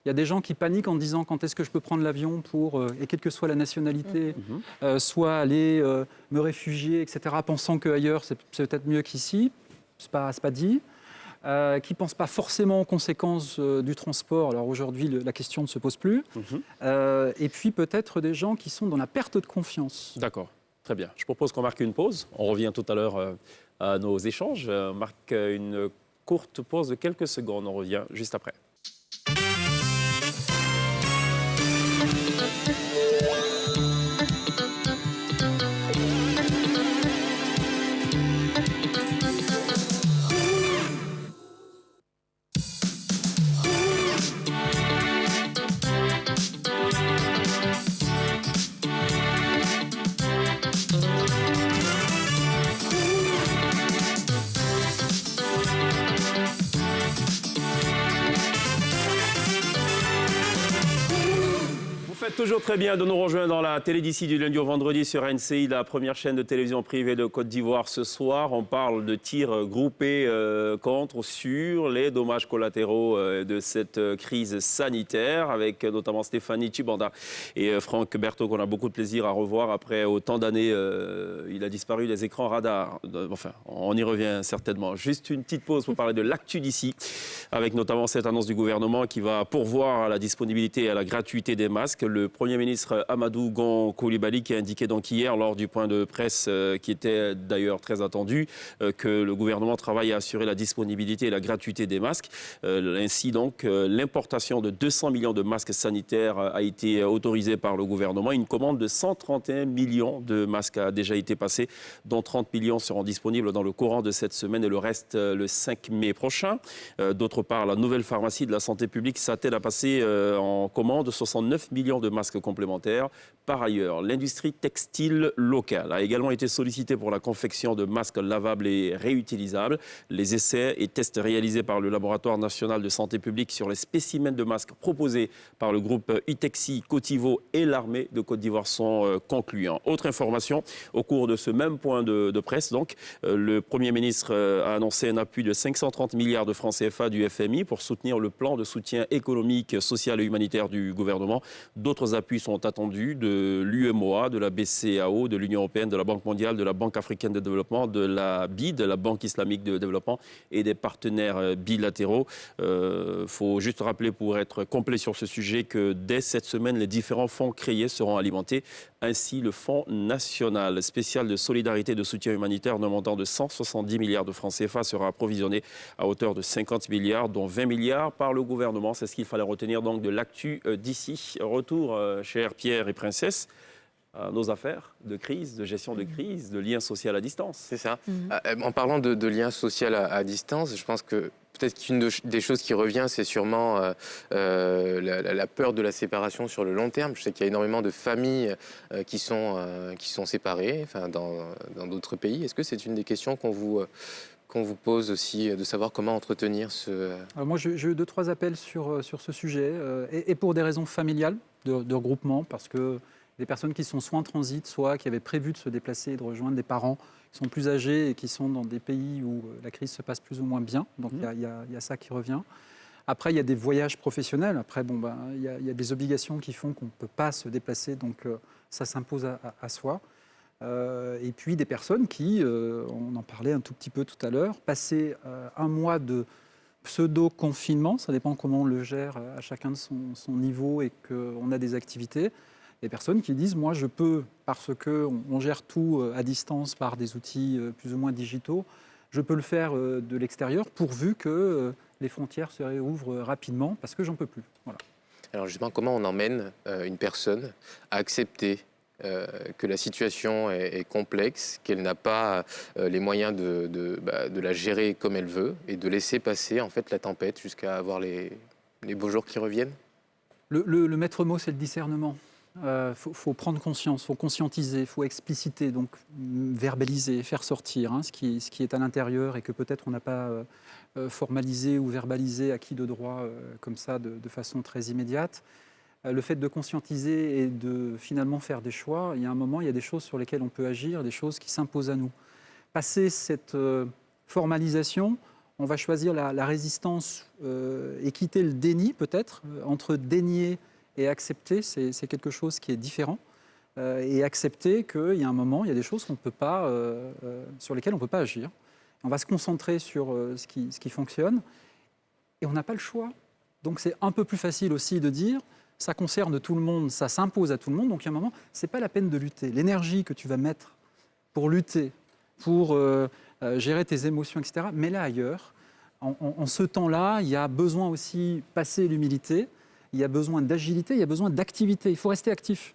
C: Il y a des gens qui paniquent en disant quand est-ce que je peux prendre l'avion pour, et quelle que soit la nationalité, soit aller me réfugier, etc., pensant qu'ailleurs c'est peut-être mieux qu'ici. C'est pas dit. Qui ne pensent pas forcément aux conséquences du transport. Alors aujourd'hui, la question ne se pose plus. Et puis peut-être des gens qui sont dans la perte de confiance.
A: D'accord, très bien. Je propose qu'on marque une pause. On revient tout à l'heure à nos échanges. On marque une courte pause de quelques secondes. On revient juste après. Toujours très bien de nous rejoindre dans la télé d'ici du lundi au vendredi sur NCI, la première chaîne de télévision privée de Côte d'Ivoire. Ce soir, on parle de tirs groupés contre sur les dommages collatéraux de cette crise sanitaire avec notamment Stéphanie Tchibanda et Franck Berthaud qu'on a beaucoup de plaisir à revoir après autant d'années. Il a disparu des écrans radars. Enfin, on y revient certainement. Juste une petite pause pour parler de l'actu d'ici avec notamment cette annonce du gouvernement qui va pourvoir à la disponibilité et à la gratuité des masques. Le Premier ministre Amadou Gon Coulibaly qui a indiqué donc hier lors du point de presse qui était d'ailleurs très attendu que le gouvernement travaille à assurer la disponibilité et la gratuité des masques. Ainsi donc l'importation de 200 millions de masques sanitaires a été autorisée par le gouvernement. Une commande de 131 millions de masques a déjà été passée, dont 30 millions seront disponibles dans le courant de cette semaine et le reste le 5 mai prochain. D'autre part, la nouvelle pharmacie de la santé publique s'attelle à passer en commande 69 millions de masques complémentaires. Par ailleurs, l'industrie textile locale a également été sollicitée pour la confection de masques lavables et réutilisables. Les essais et tests réalisés par le laboratoire national de santé publique sur les spécimens de masques proposés par le groupe Utexi, Cotivo et l'armée de Côte d'Ivoire sont concluants. Autre information, au cours de ce même point de presse, donc, le Premier ministre a annoncé un appui de 530 milliards de francs CFA du FMI pour soutenir le plan de soutien économique, social et humanitaire du gouvernement. D'autres appuis sont attendus de l'UMOA, de la BCAO, de l'Union européenne, de la Banque mondiale, de la Banque africaine de développement, de la BID, la Banque islamique de développement et des partenaires bilatéraux. Faut juste rappeler pour être complet sur ce sujet que dès cette semaine, les différents fonds créés seront alimentés. Ainsi, le Fonds national spécial de solidarité et de soutien humanitaire d'un montant de 170 milliards de francs CFA sera approvisionné à hauteur de 50 milliards, dont 20 milliards par le gouvernement. C'est ce qu'il fallait retenir donc de l'actu d'ici. Retour, chers Pierre et Princesse, à nos affaires de crise, de gestion de crise, de lien social à distance.
D: C'est ça. En parlant de lien social à distance, je pense que peut-être qu'une des choses qui revient, c'est sûrement la peur de la séparation sur le long terme. Je sais qu'il y a énormément de familles qui sont séparées, enfin, dans d'autres pays. Est-ce que c'est une des questions qu'on vous pose aussi, de savoir comment entretenir ce...
C: Alors moi, j'ai eu 2-3 appels sur ce sujet, et pour des raisons familiales, de regroupement, parce que des personnes qui sont soit en transit, soit qui avaient prévu de se déplacer et de rejoindre des parents qui sont plus âgés et qui sont dans des pays où la crise se passe plus ou moins bien. Donc il y a ça qui revient. Après, il y a des voyages professionnels. Après, il y a des obligations qui font qu'on ne peut pas se déplacer, donc ça s'impose à soi. Et puis des personnes qui, on en parlait un tout petit peu tout à l'heure, passer un mois de pseudo-confinement, ça dépend comment on le gère à chacun de son niveau et qu'on a des activités. Des personnes qui disent, moi je peux, parce qu'on gère tout à distance par des outils plus ou moins digitaux, je peux le faire de l'extérieur pourvu que les frontières se réouvrent rapidement, parce que j'en peux plus. Voilà.
D: Alors justement, comment on emmène une personne à accepter que la situation est complexe, qu'elle n'a pas les moyens de la gérer comme elle veut et de laisser passer en fait la tempête jusqu'à avoir les beaux jours qui reviennent?
C: Le maître mot, c'est le discernement. Faut prendre conscience, faut conscientiser, faut expliciter, donc verbaliser, faire sortir ce qui est à l'intérieur et que peut-être on n'a pas formalisé ou verbalisé, acquis de droit comme ça de façon très immédiate. le fait de conscientiser et de finalement faire des choix, il y a un moment, il y a des choses sur lesquelles on peut agir, des choses qui s'imposent à nous. Passer cette formalisation, on va choisir la résistance et quitter le déni peut-être. Entre dénier et accepter, c'est quelque chose qui est différent. Et accepter qu'il y a un moment, il y a des choses qu'on peut pas, sur lesquelles on ne peut pas agir. On va se concentrer sur ce qui fonctionne et on n'a pas le choix. Donc c'est un peu plus facile aussi de dire, ça concerne tout le monde, ça s'impose à tout le monde, donc il y a un moment, ce n'est pas la peine de lutter. L'énergie que tu vas mettre pour lutter, pour gérer tes émotions, etc., mets-la ailleurs. En ce temps-là, il y a besoin aussi, passer l'humilité, il y a besoin d'agilité, il y a besoin d'activité, il faut rester actif.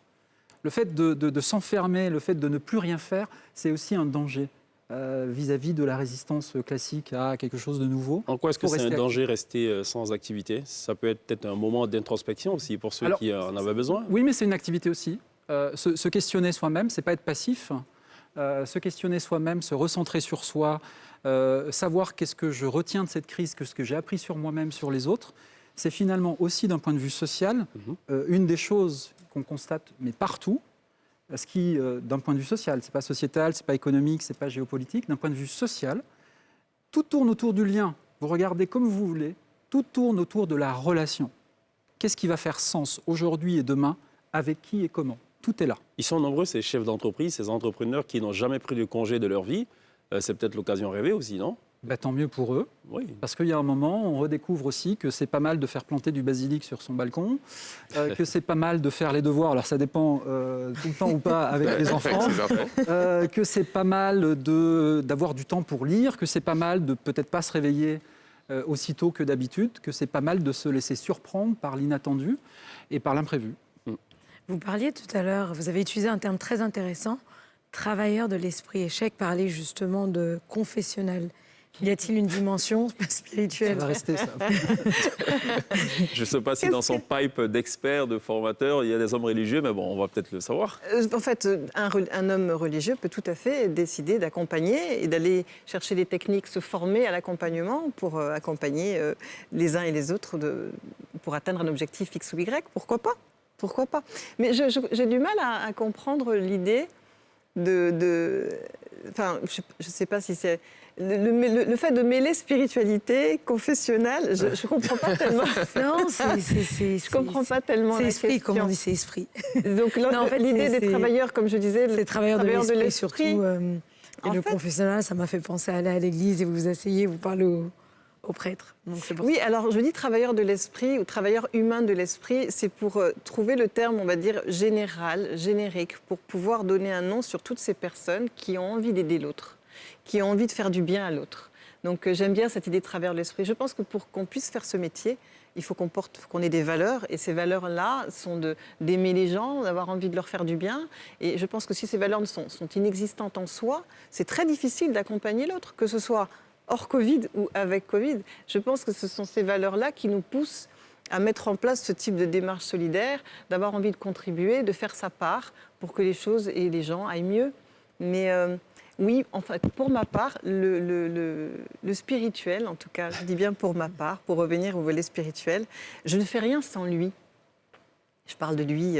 C: Le fait de s'enfermer, le fait de ne plus rien faire, c'est aussi un danger vis-à-vis de la résistance classique à quelque chose de nouveau.
A: En quoi est-ce que c'est un danger rester sans activité? Ça peut être peut-être un moment d'introspection aussi pour ceux qui en avaient besoin.
C: Oui, mais c'est une activité aussi. Se questionner soi-même, c'est pas être passif. Se questionner soi-même, se recentrer sur soi, savoir qu'est-ce que je retiens de cette crise, qu'est-ce que j'ai appris sur moi-même, sur les autres. C'est finalement aussi d'un point de vue social, une des choses qu'on constate, mais partout, ce qui, d'un point de vue social, c'est pas sociétal, c'est pas économique, c'est pas géopolitique, d'un point de vue social, tout tourne autour du lien. Vous regardez comme vous voulez, tout tourne autour de la relation. Qu'est-ce qui va faire sens aujourd'hui et demain, avec qui et comment? Tout est là.
A: Ils sont nombreux, ces chefs d'entreprise, ces entrepreneurs qui n'ont jamais pris de congé de leur vie. C'est peut-être l'occasion rêvée aussi, non?
C: Tant mieux pour eux,
A: oui.
C: Parce qu'il y a un moment, on redécouvre aussi que c'est pas mal de faire planter du basilic sur son balcon, que c'est pas mal de faire les devoirs, alors ça dépend tout le temps ou pas avec les enfants, que c'est pas mal d'avoir du temps pour lire, que c'est pas mal de peut-être pas se réveiller aussitôt que d'habitude, que c'est pas mal de se laisser surprendre par l'inattendu et par l'imprévu.
E: Vous parliez tout à l'heure, vous avez utilisé un terme très intéressant, travailleur de l'esprit. Cheick parlait justement de confessionnal. Y a-t-il une dimension spirituelle?
C: Ça va rester ça.
A: Je ne sais pas si dans son pipe d'experts, de formateurs, il y a des hommes religieux, mais bon, on va peut-être le savoir.
B: En fait, un homme religieux peut tout à fait décider d'accompagner et d'aller chercher des techniques, se former à l'accompagnement pour accompagner les uns et les autres pour atteindre un objectif X ou Y. Pourquoi pas? Pourquoi pas? Mais j'ai du mal à comprendre l'idée enfin, je ne sais pas si c'est... Le fait de mêler spiritualité, confessionnelle, je ne comprends pas tellement.
E: Non, je
B: comprends pas tellement
E: c'est
B: la
E: esprit,
B: question.
E: comme on dit, c'est esprit.
B: Donc là, en fait, l'idée des travailleurs, comme je disais,
E: les travailleurs de l'esprit surtout. Et le
B: fait,
E: confessionnal, ça m'a fait penser à aller à l'église et vous vous asseyez, vous parlez au prêtre. Donc
B: oui, alors je dis travailleur de l'esprit ou travailleur humain de l'esprit, c'est pour trouver le terme, on va dire, général, générique, pour pouvoir donner un nom sur toutes ces personnes qui ont envie d'aider l'autre, qui ont envie de faire du bien à l'autre. Donc j'aime bien cette idée de travailleur de l'esprit. Je pense que pour qu'on puisse faire ce métier, il faut qu'on ait des valeurs, et ces valeurs-là sont d'aimer les gens, d'avoir envie de leur faire du bien. Et je pense que si ces valeurs sont inexistantes en soi, c'est très difficile d'accompagner l'autre, que ce soit hors Covid ou avec Covid. Je pense que ce sont ces valeurs-là qui nous poussent à mettre en place ce type de démarche solidaire, d'avoir envie de contribuer, de faire sa part pour que les choses et les gens aillent mieux. Mais oui, en fait, pour ma part, le spirituel, en tout cas, je dis bien pour ma part, pour revenir au volet spirituel, je ne fais rien sans lui. Je parle de lui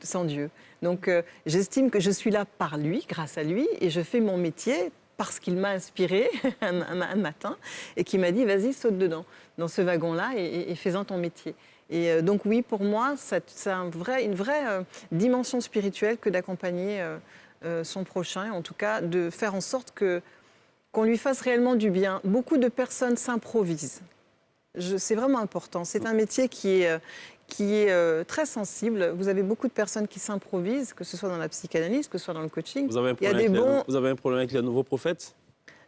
B: sans Dieu. Donc j'estime que je suis là par lui, grâce à lui, et je fais mon métier parce qu'il m'a inspiré un matin et qui m'a dit « vas-y, saute dedans, dans ce wagon-là et fais-en ton métier ». Et donc oui, pour moi, c'est une vraie dimension spirituelle que d'accompagner son prochain, en tout cas de faire en sorte qu'on lui fasse réellement du bien. Beaucoup de personnes s'improvisent. C'est vraiment important. C'est un métier qui est très sensible. Vous avez beaucoup de personnes qui s'improvisent, que ce soit dans la psychanalyse, que ce soit dans le coaching.
A: Vous avez un problème avec les nouveaux prophètes?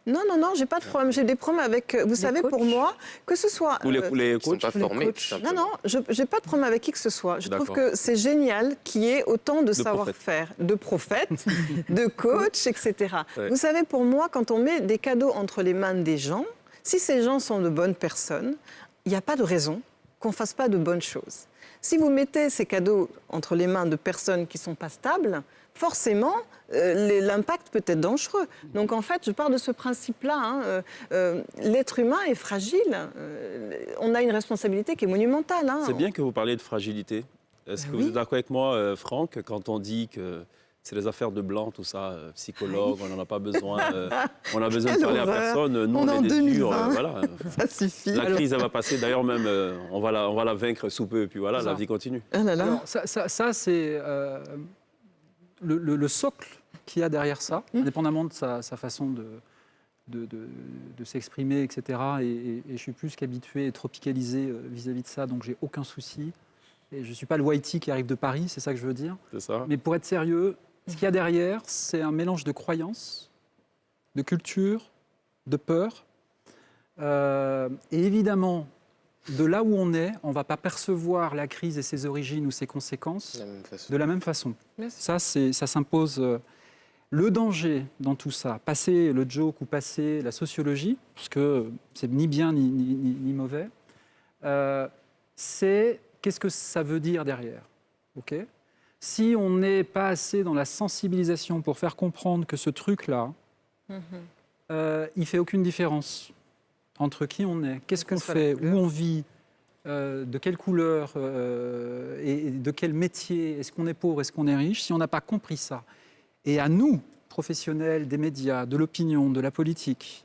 B: Non, j'ai pas de problème. J'ai des problèmes avec, vous savez, pour moi, que ce soit...
A: Ou les coachs?
D: Ils ne sont pas formés.
B: Non, je n'ai pas de problème avec qui que ce soit. Je trouve que c'est génial qu'il y ait autant de savoir-faire, de prophètes, de coachs, etc. Ouais. Vous savez, pour moi, quand on met des cadeaux entre les mains des gens, si ces gens sont de bonnes personnes, il n'y a pas de raison qu'on ne fasse pas de bonnes choses. Si vous mettez ces cadeaux entre les mains de personnes qui ne sont pas stables, forcément, l'impact peut être dangereux. Donc en fait, je pars de ce principe-là. L'être humain est fragile. On a une responsabilité qui est monumentale.
A: C'est bien que vous parliez de fragilité. Est-ce que
B: oui.
A: vous êtes d'accord avec moi, Franck, quand on dit que c'est les affaires de blanc, tout ça, psychologue, on n'en a pas besoin, on a besoin de
B: Quelle
A: parler à
B: horreur.
A: personne, nous
B: On est
A: on
B: en
A: est des durs,
B: 2020.
A: voilà.
B: Ça suffit.
A: La crise, elle va passer, d'ailleurs même, on va la vaincre sous peu, et puis voilà,
C: C'est
A: la
C: ça.
A: vie continue.
B: Ah là là.
C: Alors, ça c'est le socle qu'il y a derrière ça, indépendamment de sa façon de s'exprimer, etc. Et je suis plus qu'habitué et tropicalisé vis-à-vis de ça, donc j'ai aucun souci. Et je ne suis pas le Whitey qui arrive de Paris, c'est ça que je veux dire.
A: C'est ça.
C: Mais pour être sérieux, ce qu'il y a derrière, c'est un mélange de croyances, de culture, de peur. Et évidemment, de là où on est, on ne va pas percevoir la crise et ses origines ou ses conséquences
D: De la même façon.
C: de la même façon.
B: Bien sûr.
C: Ça s'impose. Le danger dans tout ça, passer le joke ou passer la sociologie, parce que c'est ni bien ni mauvais, c'est qu'est-ce que ça veut dire derrière. Ok ? Si on n'est pas assez dans la sensibilisation pour faire comprendre que ce truc-là, il ne fait aucune différence entre qui on est, qu'est-ce qu'on
B: soit
C: fait,
B: la
C: où
B: couleur.
C: on vit, de quelle couleur et de quel métier, est-ce qu'on est pauvre, est-ce qu'on est riche, si on n'a pas compris ça. Et à nous, professionnels des médias, de l'opinion, de la politique,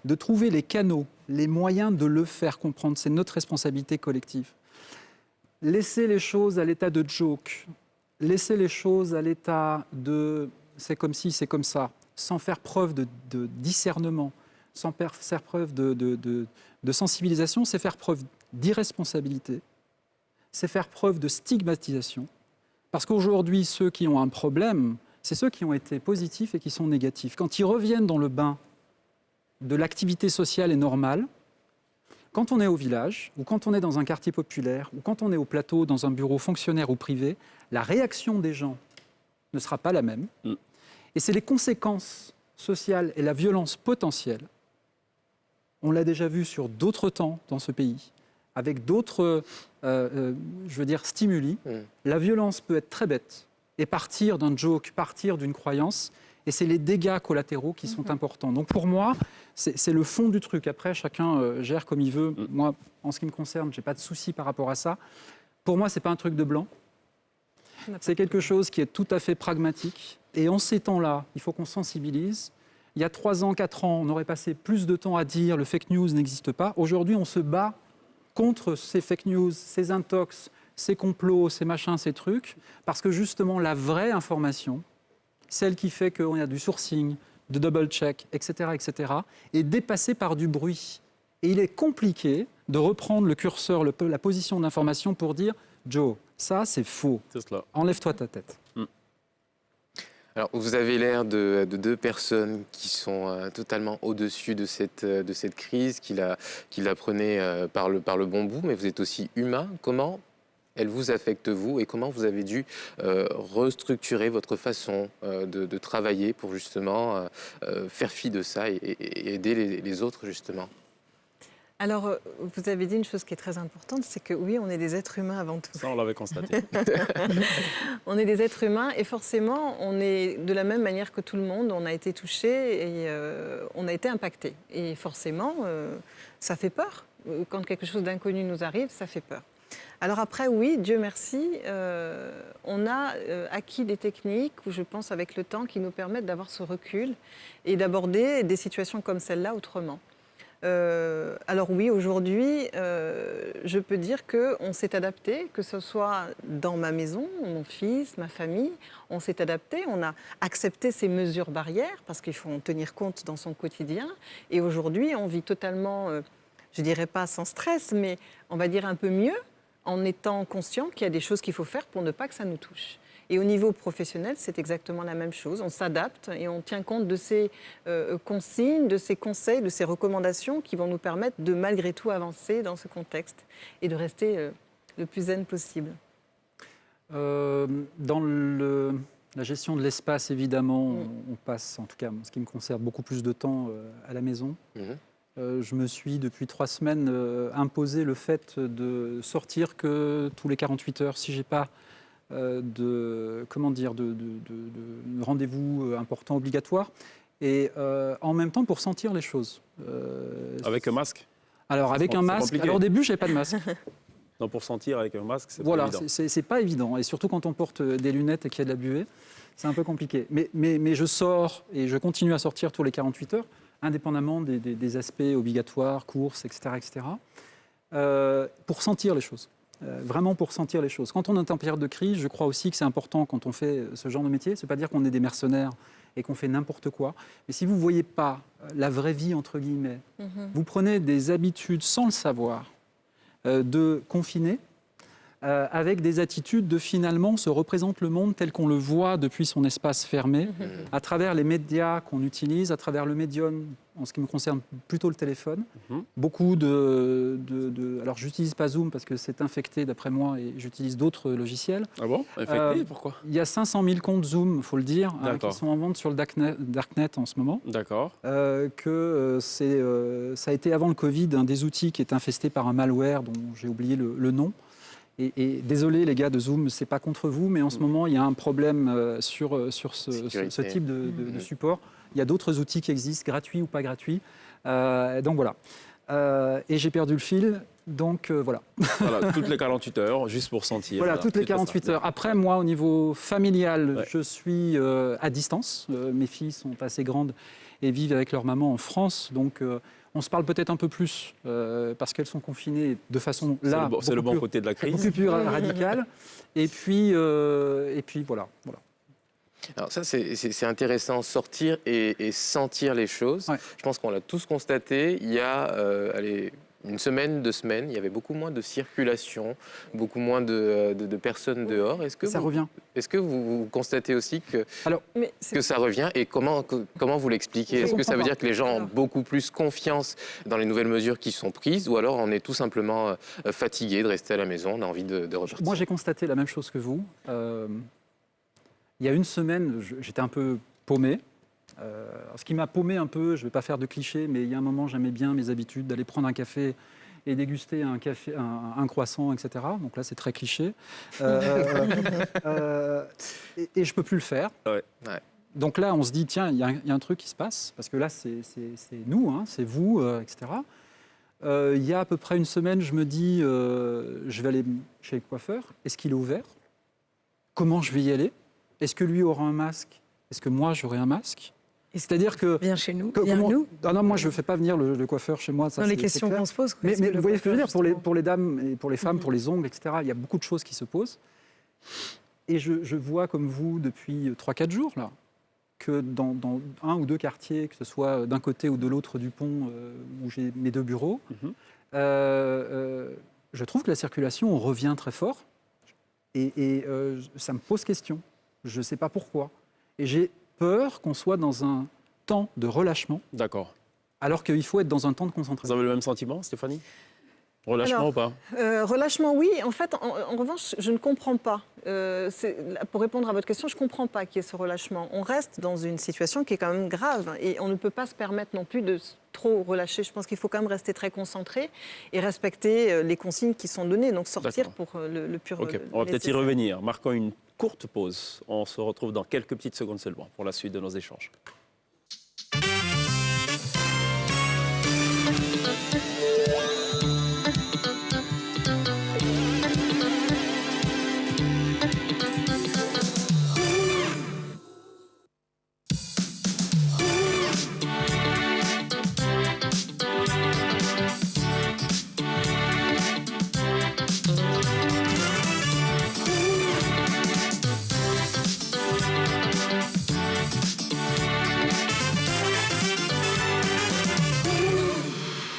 C: de trouver les canaux, les moyens de le faire comprendre. C'est notre responsabilité collective. Laisser les choses à l'état de joke, laisser les choses à l'état de c'est comme ci, c'est comme ça, sans faire preuve de discernement, sans faire preuve de sensibilisation, c'est faire preuve d'irresponsabilité, c'est faire preuve de stigmatisation. Parce qu'aujourd'hui, ceux qui ont un problème, c'est ceux qui ont été positifs et qui sont négatifs. Quand ils reviennent dans le bain de l'activité sociale et normale, quand on est au village, ou quand on est dans un quartier populaire, ou quand on est au plateau, dans un bureau fonctionnaire ou privé, la réaction des gens ne sera pas la même. Et c'est les conséquences sociales et la violence potentielle. On l'a déjà vu sur d'autres temps dans ce pays, avec d'autres, stimuli. La violence peut être très bête et partir d'un joke, partir d'une croyance. Et c'est les dégâts collatéraux qui sont importants. Donc pour moi, c'est le fond du truc. Après, chacun gère comme il veut. Moi, en ce qui me concerne, je n'ai pas de souci par rapport à ça. Pour moi, ce n'est pas un truc de blanc. C'est quelque chose qui est tout à fait pragmatique. Et en ces temps-là, il faut qu'on sensibilise. Il y a 3 ans, 4 ans, on aurait passé plus de temps à dire le fake news n'existe pas. Aujourd'hui, on se bat contre ces fake news, ces intox, ces complots, ces machins, ces trucs, parce que justement, la vraie information, celle qui fait qu'on a du sourcing, de double-check, etc., est dépassée par du bruit. Et il est compliqué de reprendre le curseur, la position d'information pour dire « Joe, ça, c'est faux.
A: C'est cela.
C: Enlève-toi ta tête. »
D: Alors, vous avez l'air de 2 personnes qui sont totalement au-dessus de cette crise, qui la prenaient par le bon bout, mais vous êtes aussi humain. Comment elle vous affecte, vous, et comment vous avez dû restructurer votre façon de travailler pour justement faire fi de ça et aider les autres, justement?
B: Alors, vous avez dit une chose qui est très importante, c'est que oui, on est des êtres humains avant tout.
A: Ça, on l'avait constaté.
B: On est des êtres humains et forcément, on est de la même manière que tout le monde, on a été touché et on a été impacté. Et forcément, ça fait peur. Quand quelque chose d'inconnu nous arrive, ça fait peur. Alors après, oui, Dieu merci, on a acquis des techniques, où je pense avec le temps, qui nous permettent d'avoir ce recul et d'aborder des situations comme celle-là autrement. Alors oui, aujourd'hui, je peux dire qu'on s'est adapté, que ce soit dans ma maison, mon fils, ma famille, on s'est adapté, on a accepté ces mesures barrières, parce qu'il faut en tenir compte dans son quotidien. Et aujourd'hui, on vit totalement, je dirais pas sans stress, mais on va dire un peu mieux, en étant conscient qu'il y a des choses qu'il faut faire pour ne pas que ça nous touche. Et au niveau professionnel, c'est exactement la même chose. On s'adapte et on tient compte de ces consignes, de ces conseils, de ces recommandations qui vont nous permettre de malgré tout avancer dans ce contexte et de rester le plus zen possible.
C: Dans la gestion de l'espace, évidemment, on passe, en tout cas, en ce qui me concerne, beaucoup plus de temps à la maison. Je me suis, depuis 3 semaines, imposé le fait de sortir que tous les 48 heures, si je n'ai pas de rendez-vous important, obligatoire, et en même temps pour sentir les choses.
A: Avec un masque?
C: Alors, avec un
A: C'est
C: masque.
A: compliqué.
C: Alors, au début, je n'avais pas de masque.
A: Non, pour sentir avec un masque, c'est
C: Voilà,
A: pas évident.
C: c'est pas évident. Et surtout quand on porte des lunettes et qu'il y a de la buée, c'est un peu compliqué. Mais je sors et je continue à sortir tous les 48 heures, indépendamment des aspects obligatoires, courses, etc. Pour sentir les choses. Vraiment pour sentir les choses. Quand on est en période de crise, je crois aussi que c'est important quand on fait ce genre de métier. C'est pas dire qu'on est des mercenaires et qu'on fait n'importe quoi. Mais si vous ne voyez pas la vraie vie, entre guillemets, vous prenez des habitudes sans le savoir de confiner, avec des attitudes de finalement se représenter le monde tel qu'on le voit depuis son espace fermé, à travers les médias qu'on utilise, à travers le médium, en ce qui me concerne plutôt le téléphone. Beaucoup alors j'utilise pas Zoom parce que c'est infecté d'après moi et j'utilise d'autres logiciels.
A: Ah bon? Infecté, pourquoi?
C: Il y a 500 000 comptes Zoom, il faut le dire, qui sont en vente sur le Darknet en ce moment.
A: D'accord.
C: Ça a été avant le Covid un des outils qui est infesté par un malware dont j'ai oublié le nom. Et désolé les gars de Zoom, c'est pas contre vous, mais en ce moment il y a un problème sur ce type de support. Il y a d'autres outils qui existent, gratuits ou pas gratuits. Donc voilà. Et j'ai perdu le fil, donc voilà.
A: Voilà, toutes les 48 heures, juste pour sentir.
C: Voilà, toutes les 48 heures. Après, moi, au niveau familial, je suis à distance. Mes filles sont assez grandes et vivent avec leur maman en France, donc on se parle peut-être un peu plus parce qu'elles sont confinées de façon là.
A: C'est le bon côté de la crise.
C: Beaucoup plus radicale. Et puis voilà.
D: Alors ça, c'est intéressant, sortir et sentir les choses.
C: Ouais.
D: Je pense qu'on l'a tous constaté. Il y a une semaine, 2 semaines, il y avait beaucoup moins de circulation, beaucoup moins de personnes dehors.
C: Ça revient.
D: Est-ce que vous constatez aussi que ça revient et comment vous l'expliquez? Est-ce que ça veut dire que les gens ont beaucoup plus confiance dans les nouvelles mesures qui sont prises ou alors on est tout simplement fatigué de rester à la maison, on a envie de repartir?
C: Moi, j'ai constaté la même chose que vous. Il y a une semaine, j'étais un peu paumé. Ce qui m'a paumé un peu, je ne vais pas faire de clichés, mais il y a un moment, j'aimais bien mes habitudes d'aller prendre un café et déguster un croissant, etc. Donc là, c'est très cliché. Et je ne peux plus le faire.
A: Ouais.
C: Donc là, on se dit, tiens, il y a un truc qui se passe, parce que là, c'est nous, hein, c'est vous, etc. Il y a à peu près une semaine, je me dis, je vais aller chez le coiffeur. Est-ce qu'il est ouvert? Comment je vais y aller? Est-ce que lui aura un masque? Est-ce que moi, j'aurai un masque? C'est-à-dire que...
E: Viens chez nous, viens nous.
C: Ah non, moi, je ne fais pas venir le coiffeur chez moi. Ça,
E: Dans les questions qu'on se pose.
C: Mais vous voyez ce que je veux dire, pour les dames et pour les femmes, pour les ongles, etc., il y a beaucoup de choses qui se posent. Et je vois, comme vous, depuis 3-4 jours, là, que dans 1 ou 2 quartiers, que ce soit d'un côté ou de l'autre du pont, où j'ai mes 2 bureaux, je trouve que la circulation revient très fort. Et ça me pose question. Je ne sais pas pourquoi. Et j'ai peur qu'on soit dans un temps de relâchement.
A: D'accord.
C: Alors qu'il faut être dans un temps de
A: Vous
C: concentration.
A: avez le même sentiment, Stéphanie? Relâchement ou pas?
B: Relâchement, oui. En fait, en revanche, je ne comprends pas. Pour répondre à votre question, je ne comprends pas qu'il y ait ce relâchement. On reste dans une situation qui est quand même grave et on ne peut pas se permettre non plus de trop relâcher. Je pense qu'il faut quand même rester très concentré et respecter les consignes qui sont données. Donc sortir pour le pur
A: Ok, on va peut-être y revenir. Marquons une courte pause. On se retrouve dans quelques petites secondes seulement pour la suite de nos échanges.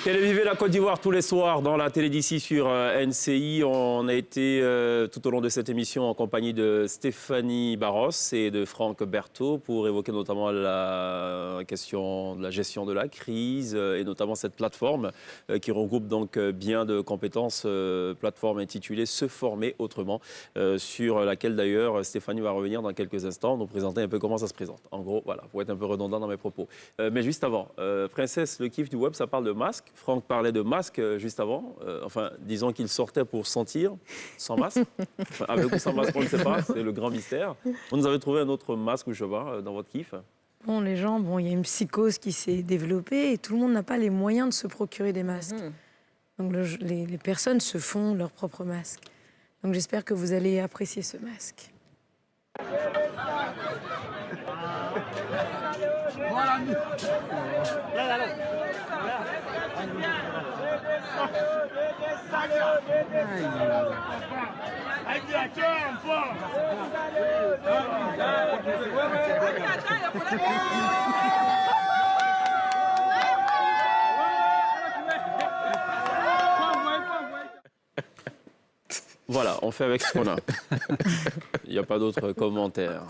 A: Téléviser la Côte d'Ivoire tous les soirs dans la télé d'ici sur NCI. On a été tout au long de cette émission en compagnie de Stéphanie Barros et de Franck Berthaud pour évoquer notamment la question de la gestion de la crise et notamment cette plateforme qui regroupe donc bien de compétences, plateforme intitulée Se former autrement, sur laquelle d'ailleurs Stéphanie va revenir dans quelques instants, nous présenter un peu comment ça se présente. En gros, voilà, pour être un peu redondant dans mes propos. Mais juste avant, Princesse, le kiff du web, ça parle de masque. Franck parlait de masque juste avant. Enfin, disons qu'il sortait pour sentir, sans masque. Enfin, avec ou sans masque, on ne sait pas. C'est le grand mystère. Vous nous avez trouvé un autre masque, je sais pas, dans votre kiff?
E: Bon, les gens, il y a une psychose qui s'est développée et tout le monde n'a pas les moyens de se procurer des masques. Donc les personnes se font leur propre masque. Donc j'espère que vous allez apprécier ce masque.
A: Voilà, on fait avec ce qu'on a. Il n'y a pas d'autres commentaires.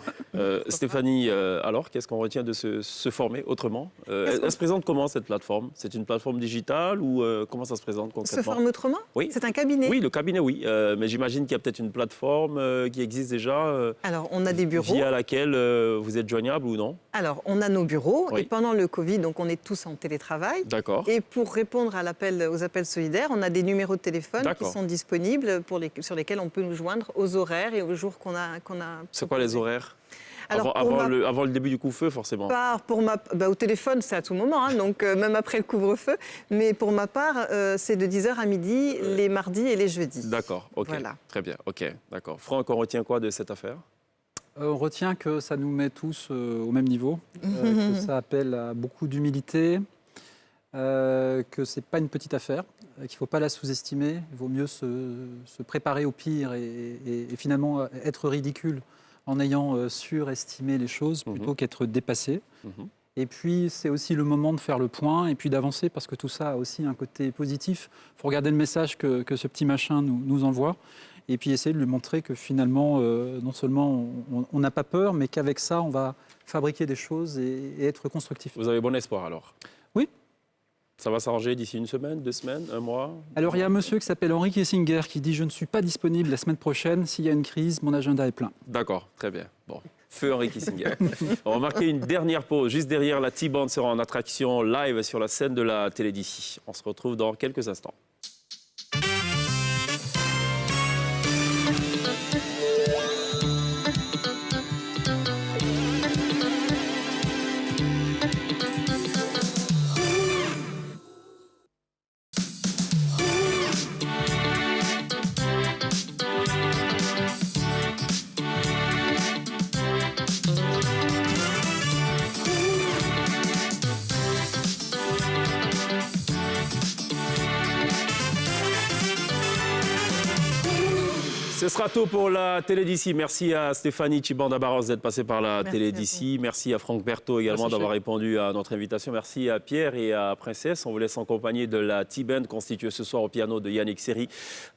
A: Stéphanie, alors, qu'est-ce qu'on retient de se former autrement Elle se présente comment, cette plateforme? C'est une plateforme digitale ou comment ça se présente concrètement?
B: Se former autrement?
A: Oui.
B: C'est un cabinet?
A: Oui, le cabinet, oui. Mais j'imagine qu'il y a peut-être une plateforme qui existe déjà
B: Alors, on a des bureaux.
A: via laquelle vous êtes joignable ou non?
B: Alors, on a nos bureaux
A: Oui.
B: et pendant le Covid, donc on est tous en télétravail.
A: D'accord.
B: Et pour répondre aux appels solidaires, on a des numéros de téléphone qui
A: D'accord.
B: sont disponibles sur lesquels on peut nous joindre aux horaires et aux jours qu'on a.
A: C'est quoi les horaires?
B: Alors,
A: avant le début du coup-feu, forcément.
B: Au téléphone, c'est à tout moment, hein, donc même après le couvre-feu. Mais pour ma part, c'est de 10h à midi, les mardis et les jeudis.
A: D'accord, ok.
B: Voilà.
A: Très bien, ok, d'accord. Franck, on retient quoi de cette affaire?
C: On retient que ça nous met tous au même niveau, que ça appelle à beaucoup d'humilité, que ce n'est pas une petite affaire, qu'il ne faut pas la sous-estimer. Il vaut mieux se préparer au pire et finalement être ridicule en ayant surestimé les choses plutôt qu'être dépassé. Et puis, c'est aussi le moment de faire le point et puis d'avancer parce que tout ça a aussi un côté positif. Il faut regarder le message que ce petit machin nous envoie et puis essayer de lui montrer que finalement, non seulement on n'a pas peur, mais qu'avec ça, on va fabriquer des choses et être constructif.
A: Vous avez bon espoir alors?
C: Oui.
A: Ça va s'arranger d'ici une semaine, 2 semaines, 1 mois?
C: Alors, il y a un monsieur qui s'appelle Henri Kissinger qui dit « Je ne suis pas disponible la semaine prochaine. S'il y a une crise, mon agenda est plein. »
A: D'accord, très bien. Bon. Feu Henri Kissinger. On va marquer une dernière pause. Juste derrière, la T-Band sera en attraction live sur la scène de la télé d'ici. On se retrouve dans quelques instants. Ce sera tout pour la télé d'ici. Merci à Stéphanie Tchibanda-Barros d'être passée par la télé d'ici. Merci à Franck Berthaud également d'avoir répondu à notre invitation. Merci à Pierre et à Princesse. On vous laisse en compagnie de la T-Band constituée ce soir au piano de Yannick Seri,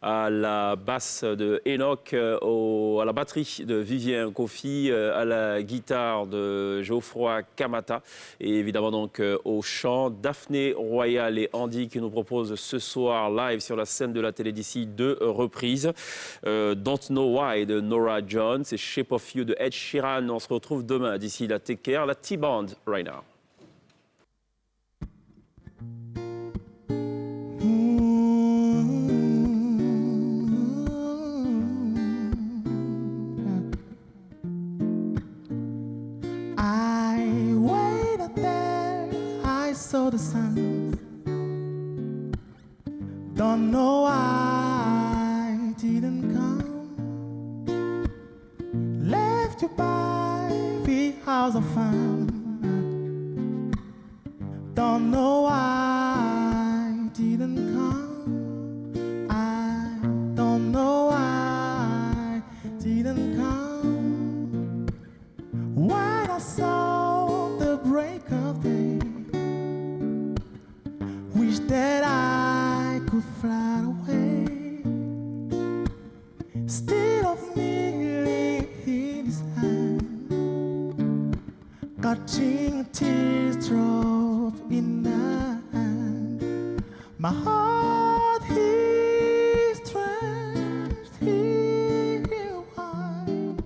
A: à la basse de Enoch, à la batterie de Vivien Kofi, à la guitare de Geoffroy Kamata et évidemment donc au chant Daphné Royal et Andy qui nous proposent ce soir live sur la scène de la télé d'ici 2 reprises. Don't Know Why de Norah Jones et Shape of You de Ed Sheeran. On se retrouve demain. D'ici là, take care. La T-Band right now.
F: I waited there, I saw the sun. Don't know why I didn't come. Left you by the house of fun. Don't know why I didn't come. I don't know why I didn't come. When I saw the break of day, wish that I could fly away. Still of me in his hand, catching a teardrop in my hand. My heart is drenched in wine.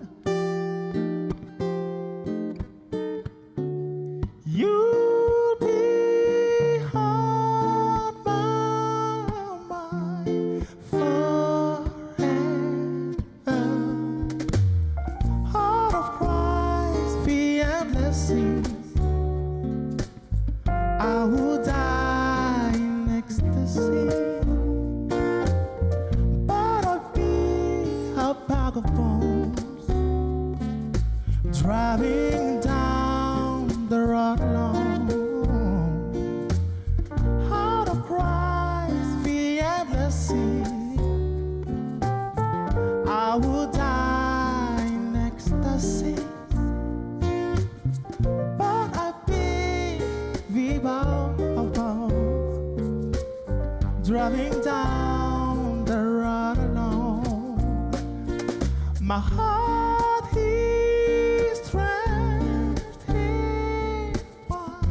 F: My heart is stretched here wide.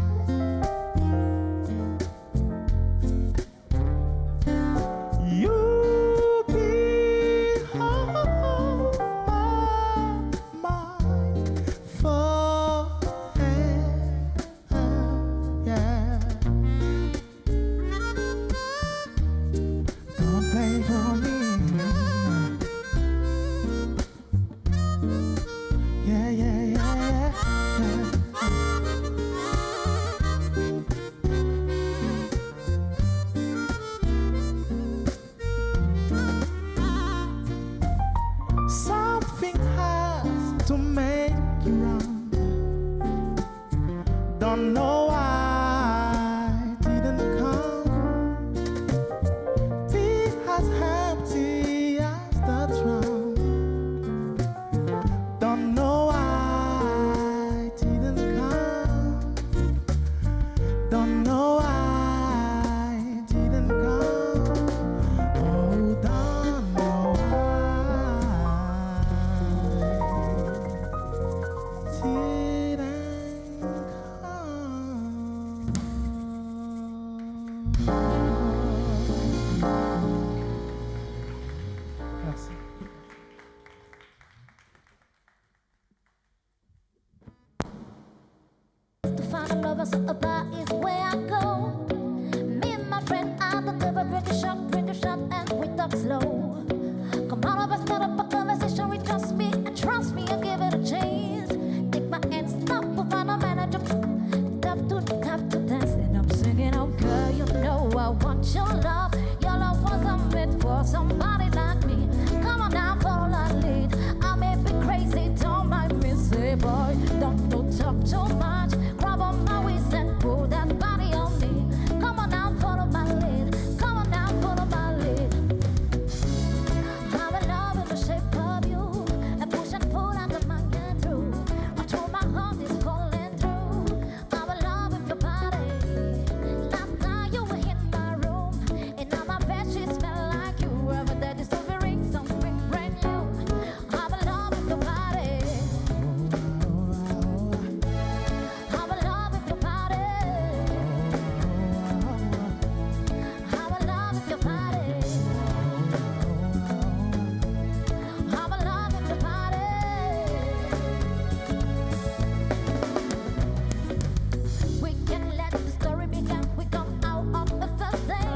F: You be on my mind forever, yeah. Don't play for me. Yeah, yeah, yeah, yeah. Something has to make you run. Don't know why I didn't come. Be as empty as the drum. Don't know why I didn't come. Don't know why I didn't come. Oh, don't know why didn't come. Merci.
G: To find a lover, so a bar is where I go. Me and my friend at the table, drink a shot, and we talk slow. Come on, of us start up a conversation, we trust me, and trust me, I'll give it a chance. Take my hand, stop, we'll find a manager. Tough to dance, and I'm singing, oh girl, you know I want your love. Your love wasn't meant for somebody like me. Come on now, follow my lead. I may be crazy, don't mind me, say boy, don't talk too much. Grab on my waist and pull that body on me. Come on now, follow my lead. Come on now, follow my lead. I'm in love with the shape of you, and push and pull and the man get through. Until my heart is falling through. I'm in love with your body. Last night you were in my room, and now my bed she smell like you. Every day discovering something brand new. I'm in love with your body. I'm in love with your body. I'm in love with your body. I'm in love with your body. We can let the story begin. We come out of the first day.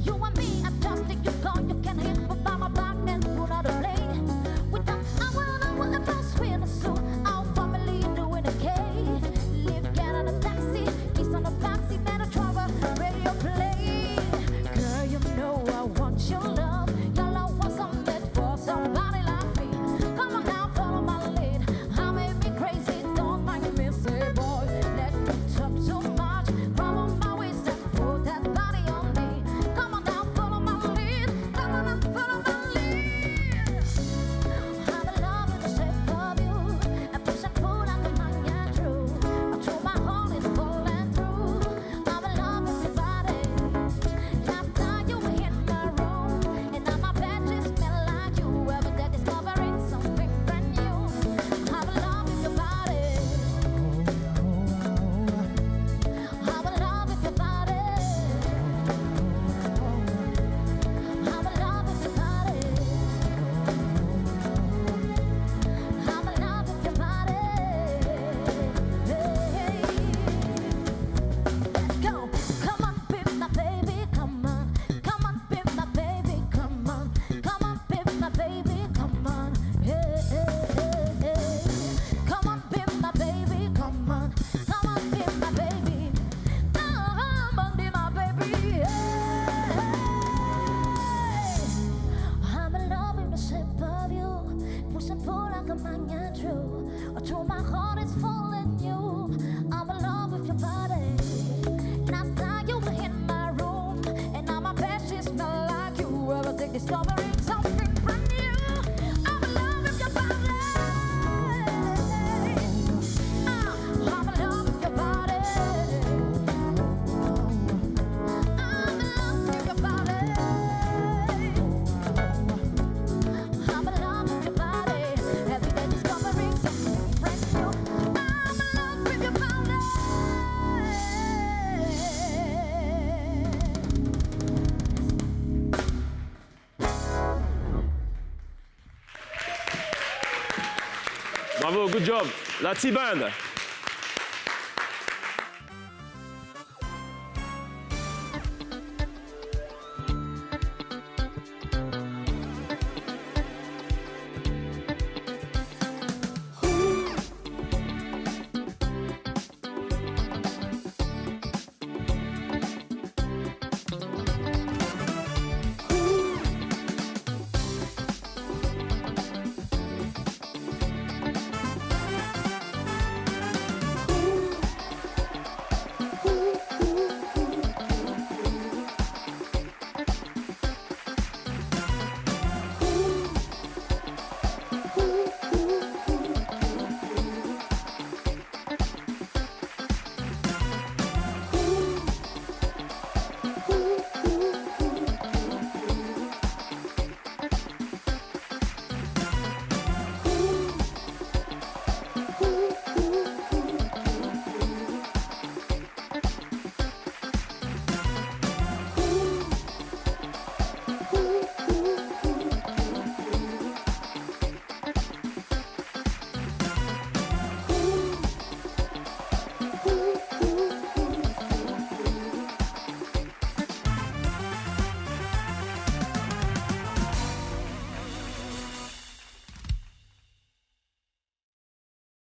G: You and me, I'm just a you gone. You can hit me by my back and put out a blade. We don't I first win so our family doing okay. Live Canada taxi, kiss on the backseat, and a driver, radio play. Girl, you know I want your love. Your love wasn't meant for somebody like me. Come on now, follow my lead. I may be crazy, don't mind me, say boy. Let me talk too much. Grab on my waist and put that body on me. Come on now, follow my lead. Come on now, follow my lead. I'm in love with the shape of you, and push and pull and the man get through. Until my heart is falling through. I'm in love with your body. Last night you were in my room, and now my bed just smell like you. Every day discovering something brand new. I'm in love with your body. I'm in love with your body. I'm in love with your body. I'm in love with your body. Let's go. Come on, be my baby. Come on. Come on, be my baby. Come on. Come on, be my baby. Come on. Hey, hey, hey, hey. Come on, be my baby. Come on. Come on, be my baby. Come on, be my baby. Hey. I'm in love with the shape of you. Push and pull like a magnet through. Until my heart is falling you. I'm in love with your body. Last night you were in my room, and now my bed she smell like you. Every day discovering something brand new. I'm in love with your body. I'm in love with your body. I'm in love with your body. I'm in love with your body.
A: Bravo, good job. La T-Band.